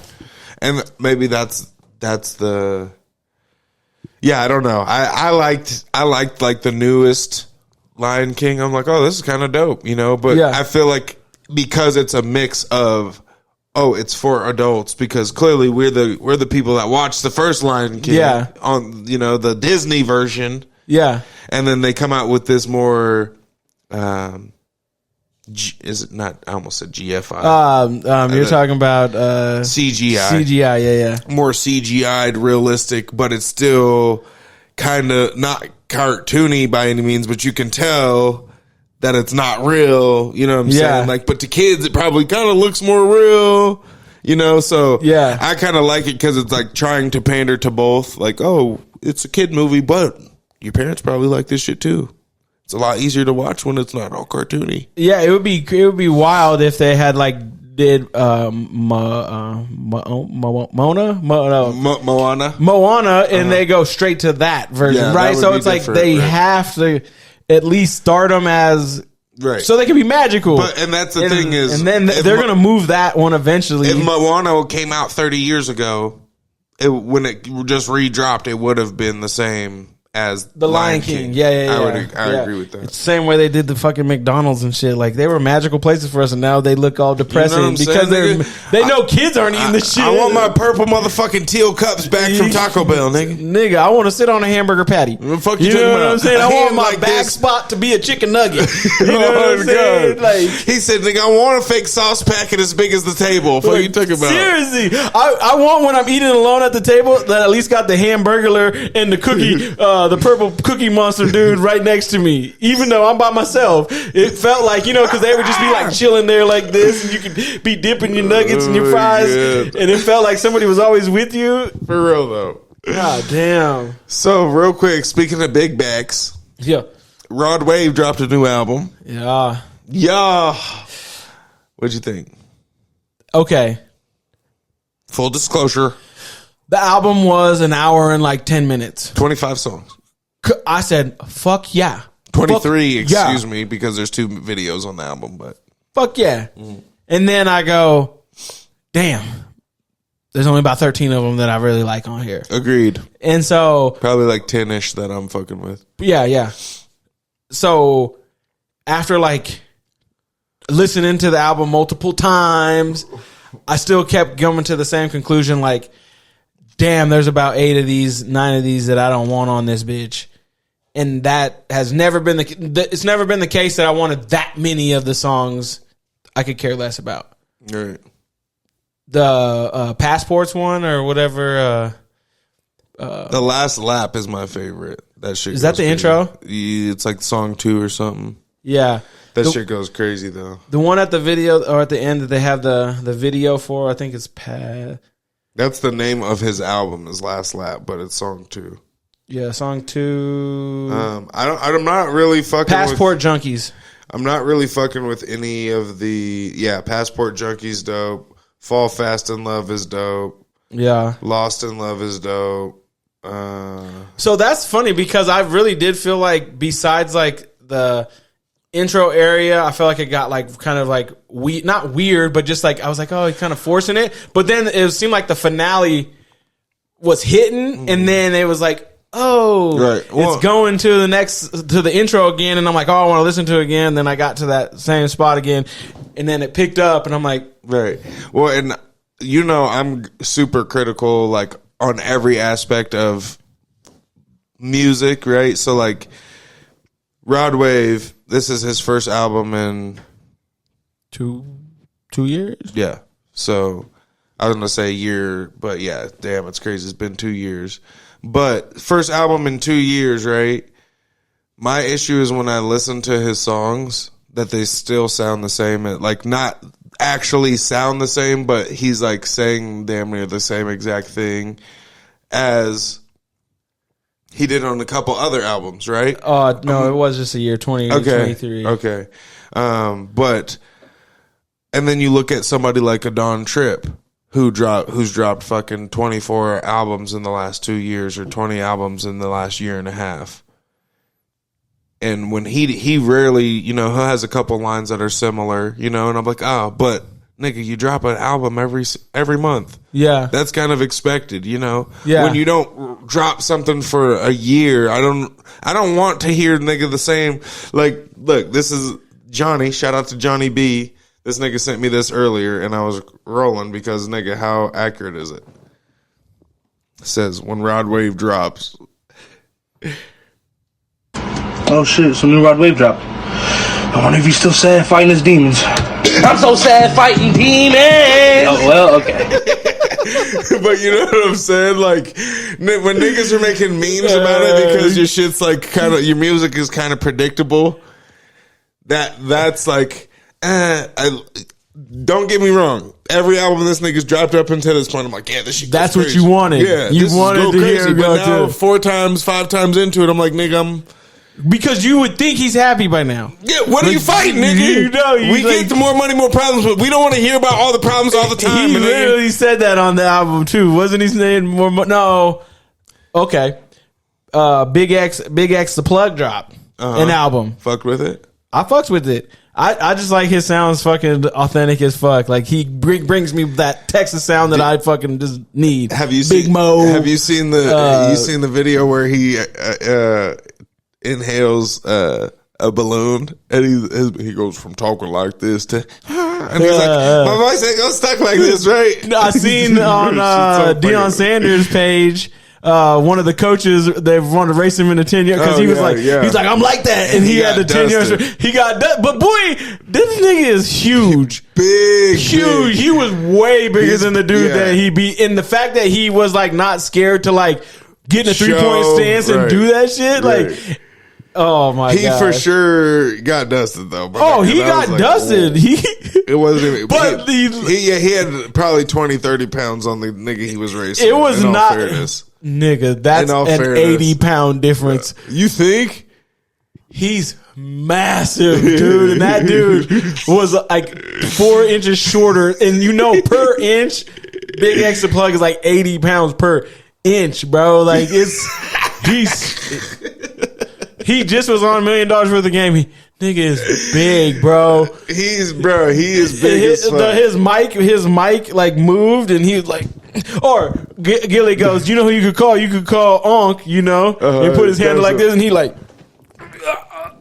and maybe that's the. Yeah, I don't know. I liked like the newest Lion King. I'm like, oh, this is kind of dope, But I feel like because it's a mix of, it's for adults because clearly we're the people that watched the first Lion King on the Disney version. Yeah, and then they come out with this more. Is it not? I almost said GFI. You're talking about CGI. CGI, yeah. More CGI'd, realistic, but it's still kind of not cartoony by any means. But you can tell that it's not real. You know what I'm saying? Like, but to kids, it probably kind of looks more real. So I kind of like it because it's like trying to pander to both. Like, oh, it's a kid movie, but your parents probably like this shit too. It's a lot easier to watch when it's not all cartoony. Yeah, it would be wild if they had did Moana, and they go straight to that version, right? So it's like they have to at least start them as so they can be magical. And that's the thing is, and then they're gonna move that one eventually. If Moana came out 30 years ago, when it just redropped, it would have been the same as the Lion King. Yeah. I agree with that. It's the same way they did the fucking McDonald's and shit. Like they were magical places for us, and now they look all depressing because they know kids aren't eating this shit. I want my purple motherfucking teal cups back from Taco Bell, nigga. Nigga, I want to sit on a hamburger patty. What the fuck you know what I'm saying? I want my back spot to be a chicken nugget. You know what I'm saying? Like he said, nigga, I want a fake sauce packet as big as the table. What are you talking about? Seriously, I want when I'm eating alone at the table that at least got the hamburger and the cookie. The purple Cookie Monster dude right next to me, even though I'm by myself. It felt like, because they would just be like chilling there like this, and you could be dipping your nuggets and your fries, and it felt like somebody was always with you. For real though. God damn. So real quick, speaking of big backs, Rod Wave dropped a new album. Yeah. What'd you think? Okay. Full disclosure. The album was an hour and like 10 minutes. 25 songs. I said, fuck yeah. 23, Fuck yeah. excuse me, because there's 2 videos on the album, but fuck yeah. And then I go, damn, there's only about 13 of them that I really like on here. agreed. And so, Probably like 10-ish that I'm fucking with. yeah. So after like listening to the album multiple times, I still kept coming to the same conclusion, like, damn, there's about 9 of these that I don't want on this bitch. And that has never been it's never been the case that I wanted that many of the songs I could care less about. Right. The Passports one or whatever. The Last Lap is my favorite. That shit Is that goes the crazy. intro? Yeah, it's like song 2 or something. Yeah. That shit goes crazy though. The one at the video or at the end that they have the video for, I think it's That's the name of his album, is Last Lap, but it's song 2. Yeah, song 2. I'm not really fucking Passport Junkies. I'm not really fucking with any of the Passport Junkies dope. Fall Fast in Love is dope. Yeah. Lost in Love is dope. So that's funny because I really did feel like besides like the intro area, I felt like it got like kind of like not weird, but just like I was like, oh, he's kind of forcing it. But then it seemed like the finale was hitting, and then it was like, oh, Right. Well, it's going to the intro again, and I'm like, oh, I want to listen to it again. Then I got to that same spot again, and then it picked up, and I'm like, right. Well, and I'm super critical, like on every aspect of music, right? So like Rod Wave, this is his first album in 2 years. Yeah. So I was gonna say a year, but yeah, damn, it's crazy. It's been 2 years. But first album in 2 years, right? My issue is when I listen to his songs that they still sound the same. Like not actually sound the same, but he's like saying damn near the same exact thing as he did on a couple other albums, right? No, it was just a year 2023. Okay. But and then you look at somebody like a Don Tripp who's dropped fucking 24 albums in the last 2 years or 20 albums in the last year and a half. And when he rarely, he has a couple lines that are similar, and I'm like, oh, but nigga, you drop an album every month. Yeah. That's kind of expected, Yeah. When you don't drop something for a year, I don't want to hear nigga the same. Like, look, this is Johnny. Shout out to Johnny B. This nigga sent me this earlier, and I was rolling because, nigga, how accurate is it? It says, when Rod Wave drops. Oh shit, some new Rod Wave dropped. I wonder if he's still sad fighting his demons. I'm so sad fighting demons! Oh, well, okay. But you know what I'm saying? Like, when niggas are making memes about it because your shit's like your music is kind of predictable, that's like, don't get me wrong. Every album this nigga's dropped up until this point, I'm like, yeah, this shit goes That's crazy. what you wanted. Yeah, you wanted to hear it but go now to 4 times, 5 times into it, I'm like, nigga, because you would think he's happy by now. Yeah, what are you fighting, nigga? We get to more money, more problems, but we don't want to hear about all the problems all the time. He literally said that on the album too, wasn't he? Saying more? No, okay. Big X, the plug drop an album. Fucked with it. I fucks with it. I just like his sounds fucking authentic as fuck. Like he brings me that Texas sound that I fucking just need. Have you Big seen Mo? Have you seen the video where he inhales a balloon and he goes from talking like this to and he's like, my voice ain't gonna stuck like this, right? I seen on Deion Sanders' page. One of the coaches, they wanted to race him in the 10 years because he was he's like, I'm like that, and he had the 10 years. He got done, but boy, this nigga is huge, huge. Big. He was way bigger than the dude that he beat. And the fact that he was like not scared to like get in a 3-point stance and do that shit, like. Oh my god! He for sure got dusted though. Oh, he got like, dusted. It wasn't even. But he had probably 20, 30 pounds on the nigga he was racing. It was not fairness. Nigga. That's an 80-pound difference. You think? He's massive, dude. And that dude was like 4 inches shorter. And per inch, Big X the Plug is like 80 pounds per inch, bro. Like he just was on $1 million worth of game. Nigga is big, bro. He is big as fuck. His mic like moved, and he was like, or Gilly goes, you know who you could call? You could call Onk, He put his hand like this, and he like,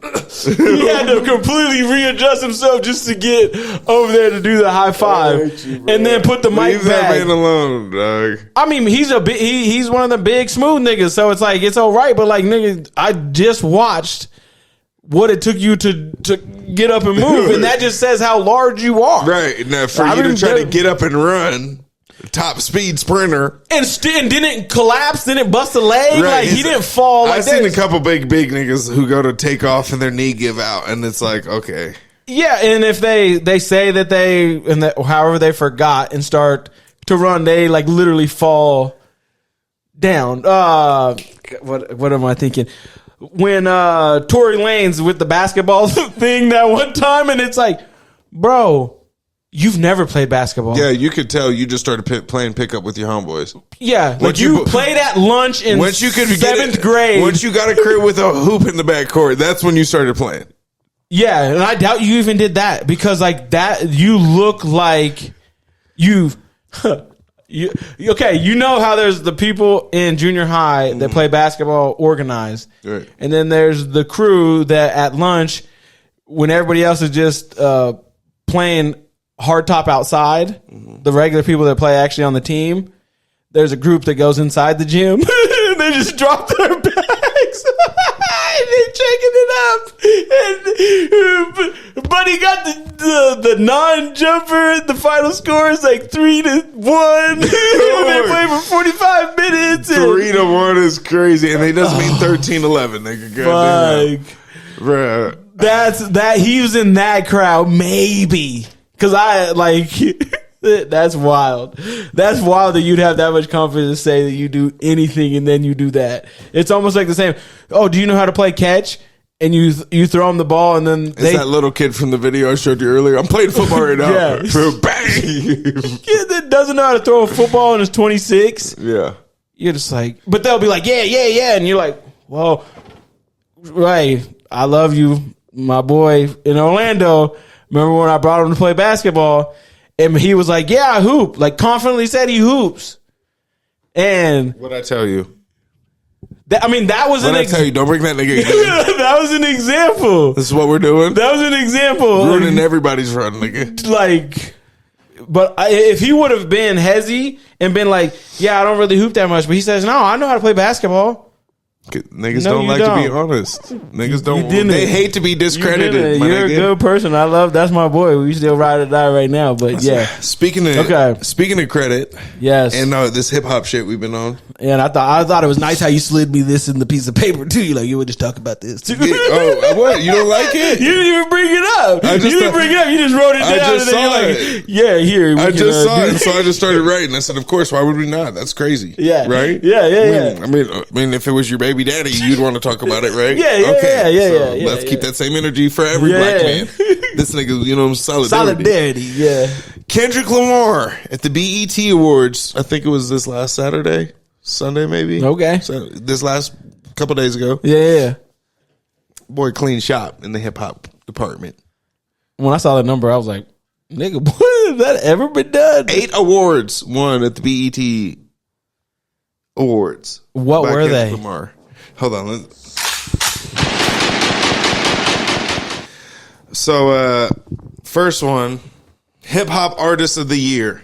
he had to completely readjust himself just to get over there to do the high five, and then put the mic Leave back. that man alone, dog. I mean, he's he's one of the big smooth niggas, so it's like it's all right. But like, nigga, I just watched what it took you to get up and move, and that just says how large you are. Right now, for you to try to get up and run, top speed sprinter, and didn't collapse, didn't bust a leg, right. Like he didn't fall. Like I've seen a couple big niggas who go to take off and their knee give out, and it's like, okay, yeah. And if they say that however they forgot and start to run, they like literally fall down. What am I thinking? When Tory Lanez with the basketball thing that one time, and it's like, bro, you've never played basketball. Yeah, you could tell you just started playing pickup with your homeboys. Yeah, like you played at lunch in seventh grade. Once you got a crib with a hoop in the backcourt, that's when you started playing. Yeah, and I doubt you even did that because like that, you look like you've. Okay, you know how there's the people in junior high that play basketball organized, right. And then there's the crew that at lunch, when everybody else is just playing hard top outside, the regular people that play actually on the team, there's a group that goes inside the gym and they just drop their bags and they're checking it up. And Buddy got the non-jumper. The final score is like 3-1. They play for 45 minutes. 3-1 is crazy, and they doesn't mean 13-11. Nigga, goddamn, bruh. That's he was in that crowd, maybe. Cause I like that's wild. That's wild that you'd have that much confidence to say that you do anything and then you do that. It's almost like the same. Oh, do you know how to play catch? And you throw them the ball and then it's that little kid from the video I showed you earlier. I'm playing football right now. Yeah. Bang. Kid that doesn't know how to throw a football and is 26. Yeah. You're just like, but they'll be like, yeah. And you're like, well, right. I love you, my boy in Orlando. Remember when I brought him to play basketball and he was like, yeah, I hoop. Like confidently said he hoops. And what'd I tell you? That was an example. I tell you, don't bring that nigga again. That was an example. This is what we're doing? That was an example. Ruining everybody's run, nigga. Like, but if he would have been hezzy and been like, yeah, I don't really hoop that much. But he says, no, I know how to play basketball. Niggas don't like to be honest. Niggas don't. They hate to be discredited. You're a good person. That's my boy. We still ride or die right now. But yeah. Speaking of credit, yes, and this hip hop shit we've been on. And I thought it was nice how you slid me this in the piece of paper too. You like you would just talk about this too. What? You don't like it? You didn't even bring it up. You didn't bring it up. You just wrote it down. I just saw it. Yeah, here. I just saw it, so I just started writing. I said, of course. Why would we not? That's crazy. Yeah. Right. Yeah. I mean, if it was your baby daddy, you'd want to talk about it, right? Yeah. Let's keep that same energy for every black man. This nigga, solidarity. Yeah. Kendrick Lamar at the BET Awards. I think it was this last Sunday maybe. Okay. So this last couple days ago. Yeah. Boy, clean shop in the hip hop department. When I saw the number, I was like, nigga, what has that ever been done? 8 awards won at the BET Awards. What were Kendrick they? Lamar. Hold on. So, first one, Hip Hop Artist of the Year.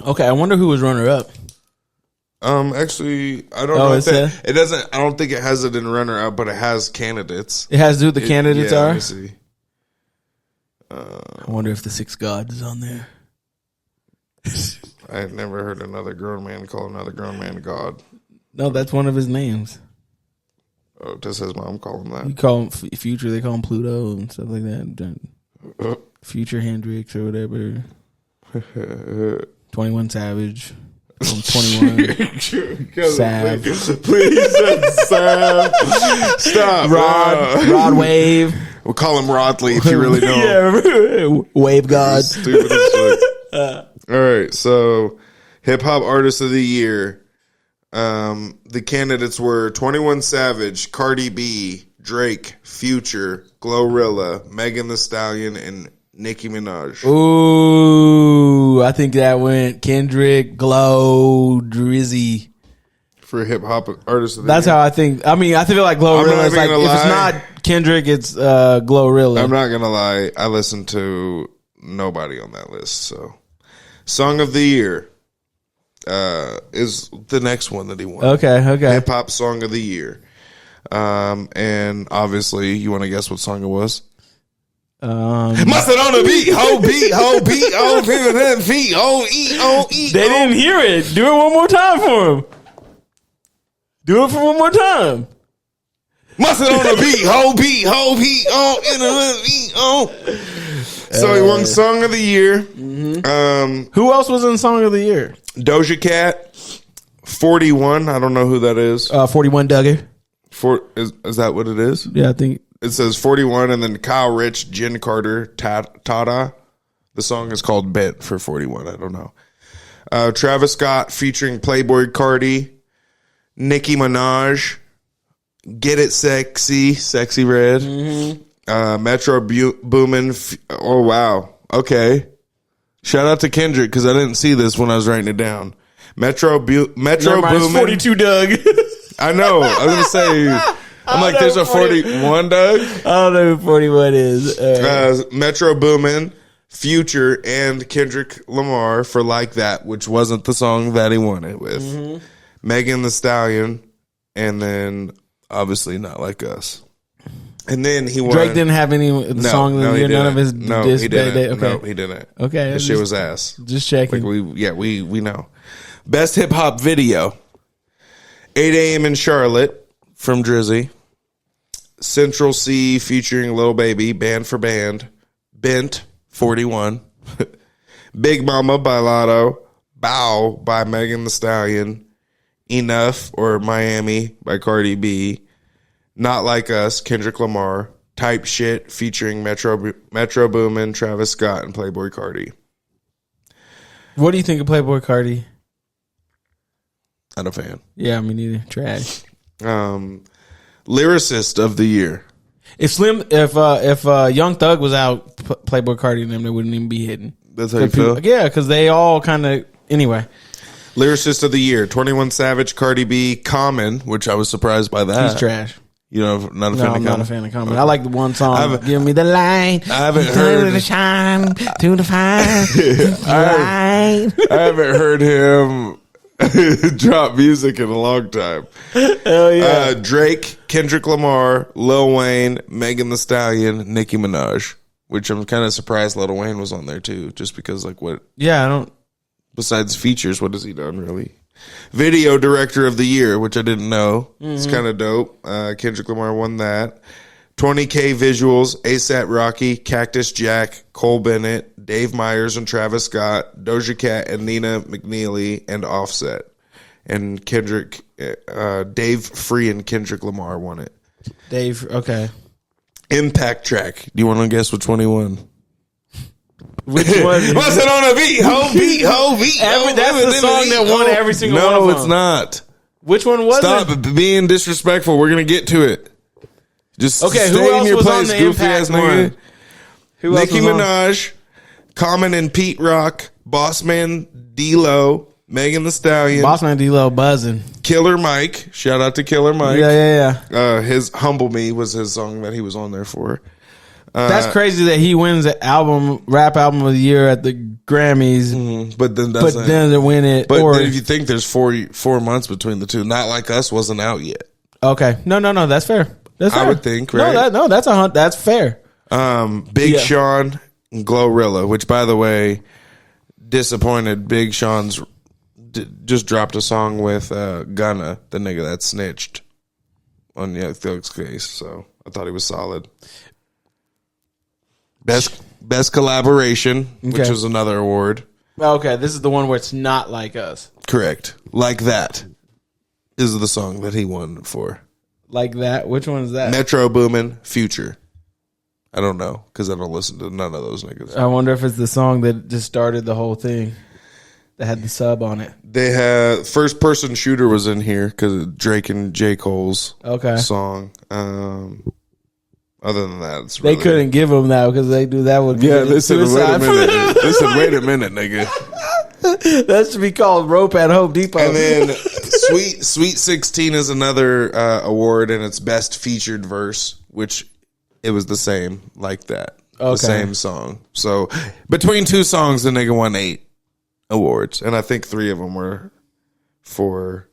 Okay, I wonder who was runner up. Actually, I don't know if it doesn't. I don't think it has it in runner up, but it has candidates. It has who the candidates are. Let me see. I wonder if the 6 Gods is on there. I had never heard another grown man call another grown man God. No, that's one of his names. Oh, does his mom call him that? You call him Future, they call him Pluto and stuff like that. Future Hendrix or whatever. 21 Savage. from 21. Sav. Please, Sav. Stop. Rod Wave. We'll call him Rodley if you really know him. Yeah, Wave God. Stupid as fuck. All right, so hip hop artist of the year. The candidates were 21 Savage, Cardi B, Drake, Future, Glorilla, Megan Thee Stallion, and Nicki Minaj. Ooh, I think that went Kendrick, Glow, Drizzy. For hip hop artist of the That's year. how I think. I mean, I feel like Glorilla is like, if it's not Kendrick, it's Glorilla. I'm not gonna lie. I listened to nobody on that list. So, song of the year is the next one that he won. Okay. Hip hop song of the year. And obviously, you want to guess what song it was? Must it on the beat, ho beat, feet, eat. They didn't hear it. Do it one more time for him. Do it for one more time. Must it on the beat, ho beat, in the beat, So he won song of the year. Who else was in Song of the Year? Doja Cat, 41. I don't know who that is. 41 Duggar. Is that what it is? Yeah, I think. It says 41, and then Kyle Rich, Jen Carter, Tada. The song is called Bent for 41. I don't know. Travis Scott featuring Playboy Cardi, Nicki Minaj, Get It Sexy Red, Metro Boomin. Oh, wow. Okay. Shout out to Kendrick because I didn't see this when I was writing it down. Metro Boomin. 42 Doug. I know. I was going to say... I'm like, there's a 41, Doug. I don't know who 41 is. Metro Boomin, Future, and Kendrick Lamar for Like That, which wasn't the song that he won it with. Megan Thee Stallion, and then obviously Not Like Us. And then he won. Drake didn't have any song of the year. None of his. No, he didn't. Okay. No, he didn't. Okay, That shit was ass. Just checking. Like we know. Best hip hop video. 8 a.m. in Charlotte from Drizzy. Central C featuring Lil Baby, Band for Band. Bent, 41. Big Mama by Lotto. Bow by Megan Thee Stallion. Enough or Miami by Cardi B. Not Like Us, Kendrick Lamar. Type Shit featuring Metro Boomin, Travis Scott, and Playboy Cardi. What do you think of Playboy Cardi? Not a fan. Yeah, me neither. Trash. Lyricist of the year. If Young Thug was out, Playboy Cardi and them, they wouldn't even be hitting. That's how you feel? Yeah, because they all kind of. Anyway. Lyricist of the year. 21 Savage, Cardi B, Common, which I was surprised by that. He's trash. You know, not a fan No, of I'm Common? not a fan of Common. I like the one song, Give Me the Light. I haven't heard. The shine to the fire. I haven't heard him drop music in a long time. Hell yeah. Drake, Kendrick Lamar, Lil Wayne, Megan Thee Stallion, Nicki Minaj, which I'm kind of surprised Lil Wayne was on there too, just because like what? Yeah, I don't. Besides features, what has he done really? Video Director of the Year, which I didn't know. It's kind of dope. Kendrick Lamar won that. 20K Visuals, ASAP Rocky, Cactus Jack, Cole Bennett, Dave Myers and Travis Scott, Doja Cat and Nina McNeely, and Offset. And Kendrick, Dave Free and Kendrick Lamar won it. Dave, okay. Impact Track. Do you want to guess which one he won? Which one? What's it on a beat? Ho beat. That's the song that won every single one of them. No, it's not. Which one was Stop it? being disrespectful. We're going to get to it. Just Okay, stay who else in your was place, on the goofy Impact ass nigga. one? Who else Nicki was on? Minaj, Common and Pete Rock, Bossman, D-Lo, Megan Thee Stallion, Bossman D-Lo buzzing. Killer Mike. Shout out to Killer Mike. Yeah. His Humble Me was his song that he was on there for. That's crazy that he wins the rap album of the year at the Grammys, but then but doesn't win it. But or then if you think there's 4 months between the two, Not Like Us wasn't out yet. Okay, no, that's fair. That's fair. I would think, right? That's fair. Big Sean and Glorilla, which by the way, disappointed. Big Sean's just dropped a song with Gunna, the nigga that snitched on Young Thug's case. So I thought he was solid. Best collaboration, which Okay. was another award. Okay, this is the one where it's Not Like Us. Correct. Like That is the song that he won for. Like That? Which one is that? Metro Boomin, Future. I don't know because I don't listen to none of those niggas. I wonder if it's the song that just started the whole thing that had the sub on it. They had First Person Shooter was in here because Drake and J. Cole's song. Other than that, it's really, they couldn't give him that because they do that would be they said, wait a suicide. minute. They said, wait a minute, nigga. That should be called Rope at Home Depot. And then Sweet 16 is another award, and it's Best Featured Verse, which it was the same, Like That. The same song. So between two songs, the nigga won 8 awards, and I think 3 of them were for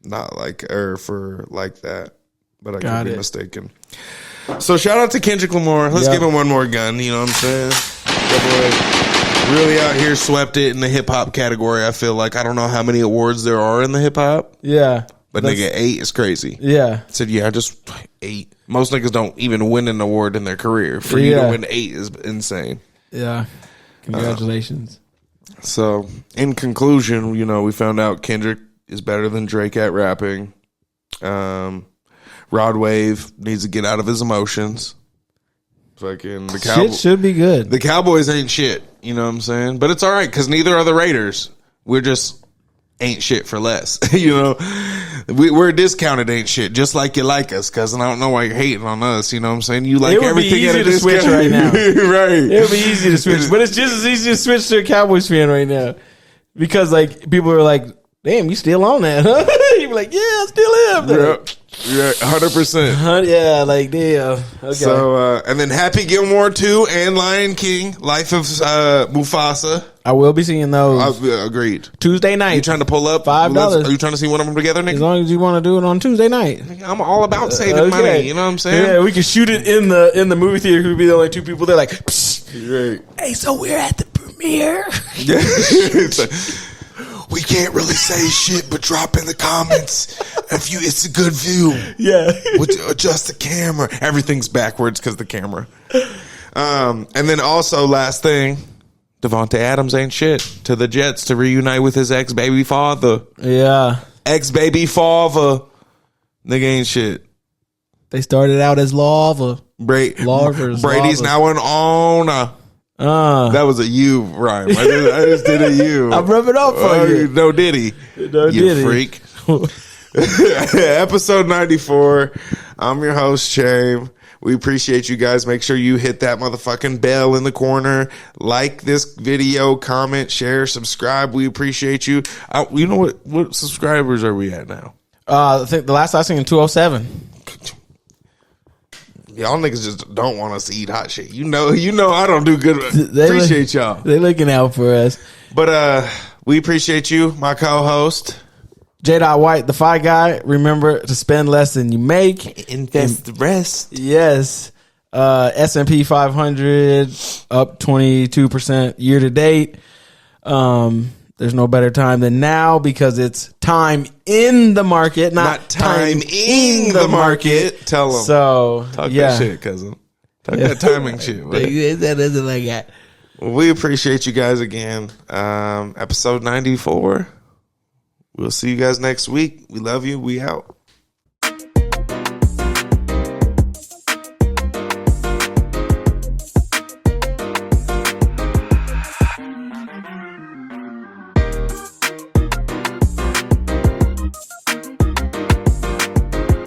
not like or for Like That, but I could be mistaken. So shout out to Kendrick Lamar. Let's give him one more gun. You know what I'm saying? That boy really out here swept it in the hip hop category. I feel like I don't know how many awards there are in the hip hop. Yeah, but nigga, 8 is crazy. Yeah, I said just 8. Most niggas don't even win an award in their career. For you to win 8 is insane. Yeah, congratulations. So, in conclusion, we found out Kendrick is better than Drake at rapping. Rod Wave needs to get out of his emotions. Fucking the shit should be good. The Cowboys ain't shit. You know what I'm saying? But it's all right because neither are the Raiders. We're just ain't shit for less. We're discounted ain't shit, just like you like us, because I don't know why you're hating on us. You know what I'm saying? You like everything at a discount. Switch right now. Right. It would be easy to switch, but it's just as easy to switch to a Cowboys fan right now because like people are like, "Damn, you still on that?" Huh? You be like, "Yeah, I still am." Yeah, 100%. Yeah, like damn. Okay. So and then Happy Gilmore 2 and Lion King, Life of Mufasa. I will be seeing those. Agreed. Tuesday night. You trying to pull up $5? Are you trying to see one of them together, nigga? As long as you want to do it on Tuesday night. I'm all about saving money. You know what I'm saying? Yeah, we can shoot it in the movie theater. We'd be the only 2 people there. Like, right. Hey, so we're at the premiere. We can't really say shit, but drop in the comments if it's a good view. Yeah, adjust the camera. Everything's backwards because the camera. And then also last thing. Devontae Adams ain't shit to the Jets to reunite with his ex-baby father. Yeah. Ex-baby father. Nigga ain't shit. They started out as lava. Brady's now an owner. That was a U rhyme. I just did a U. I'm rubbing off on you. No diddy. No you diddy. Freak. Episode 94. I'm your host, Chame. We appreciate you guys. Make sure you hit that motherfucking bell in the corner. Like this video, comment, share, subscribe. We appreciate you. You know what subscribers are we at now? I think the last I seen 207. Y'all niggas just don't want us to eat hot shit. You know I don't do good. Appreciate y'all. They looking out for us. But we appreciate you, my co-host. J. White, the Fi Guy. Remember to spend less than you make. Invest the rest. Yes. S&P 500 up 22% year to date. There's no better time than now because it's time in the market, not time in the market. Tell them. So, talk that shit, cousin. Talk that timing shit. That isn't like that. Well, we appreciate you guys again. Episode 94. We'll see you guys next week. We love you. We out.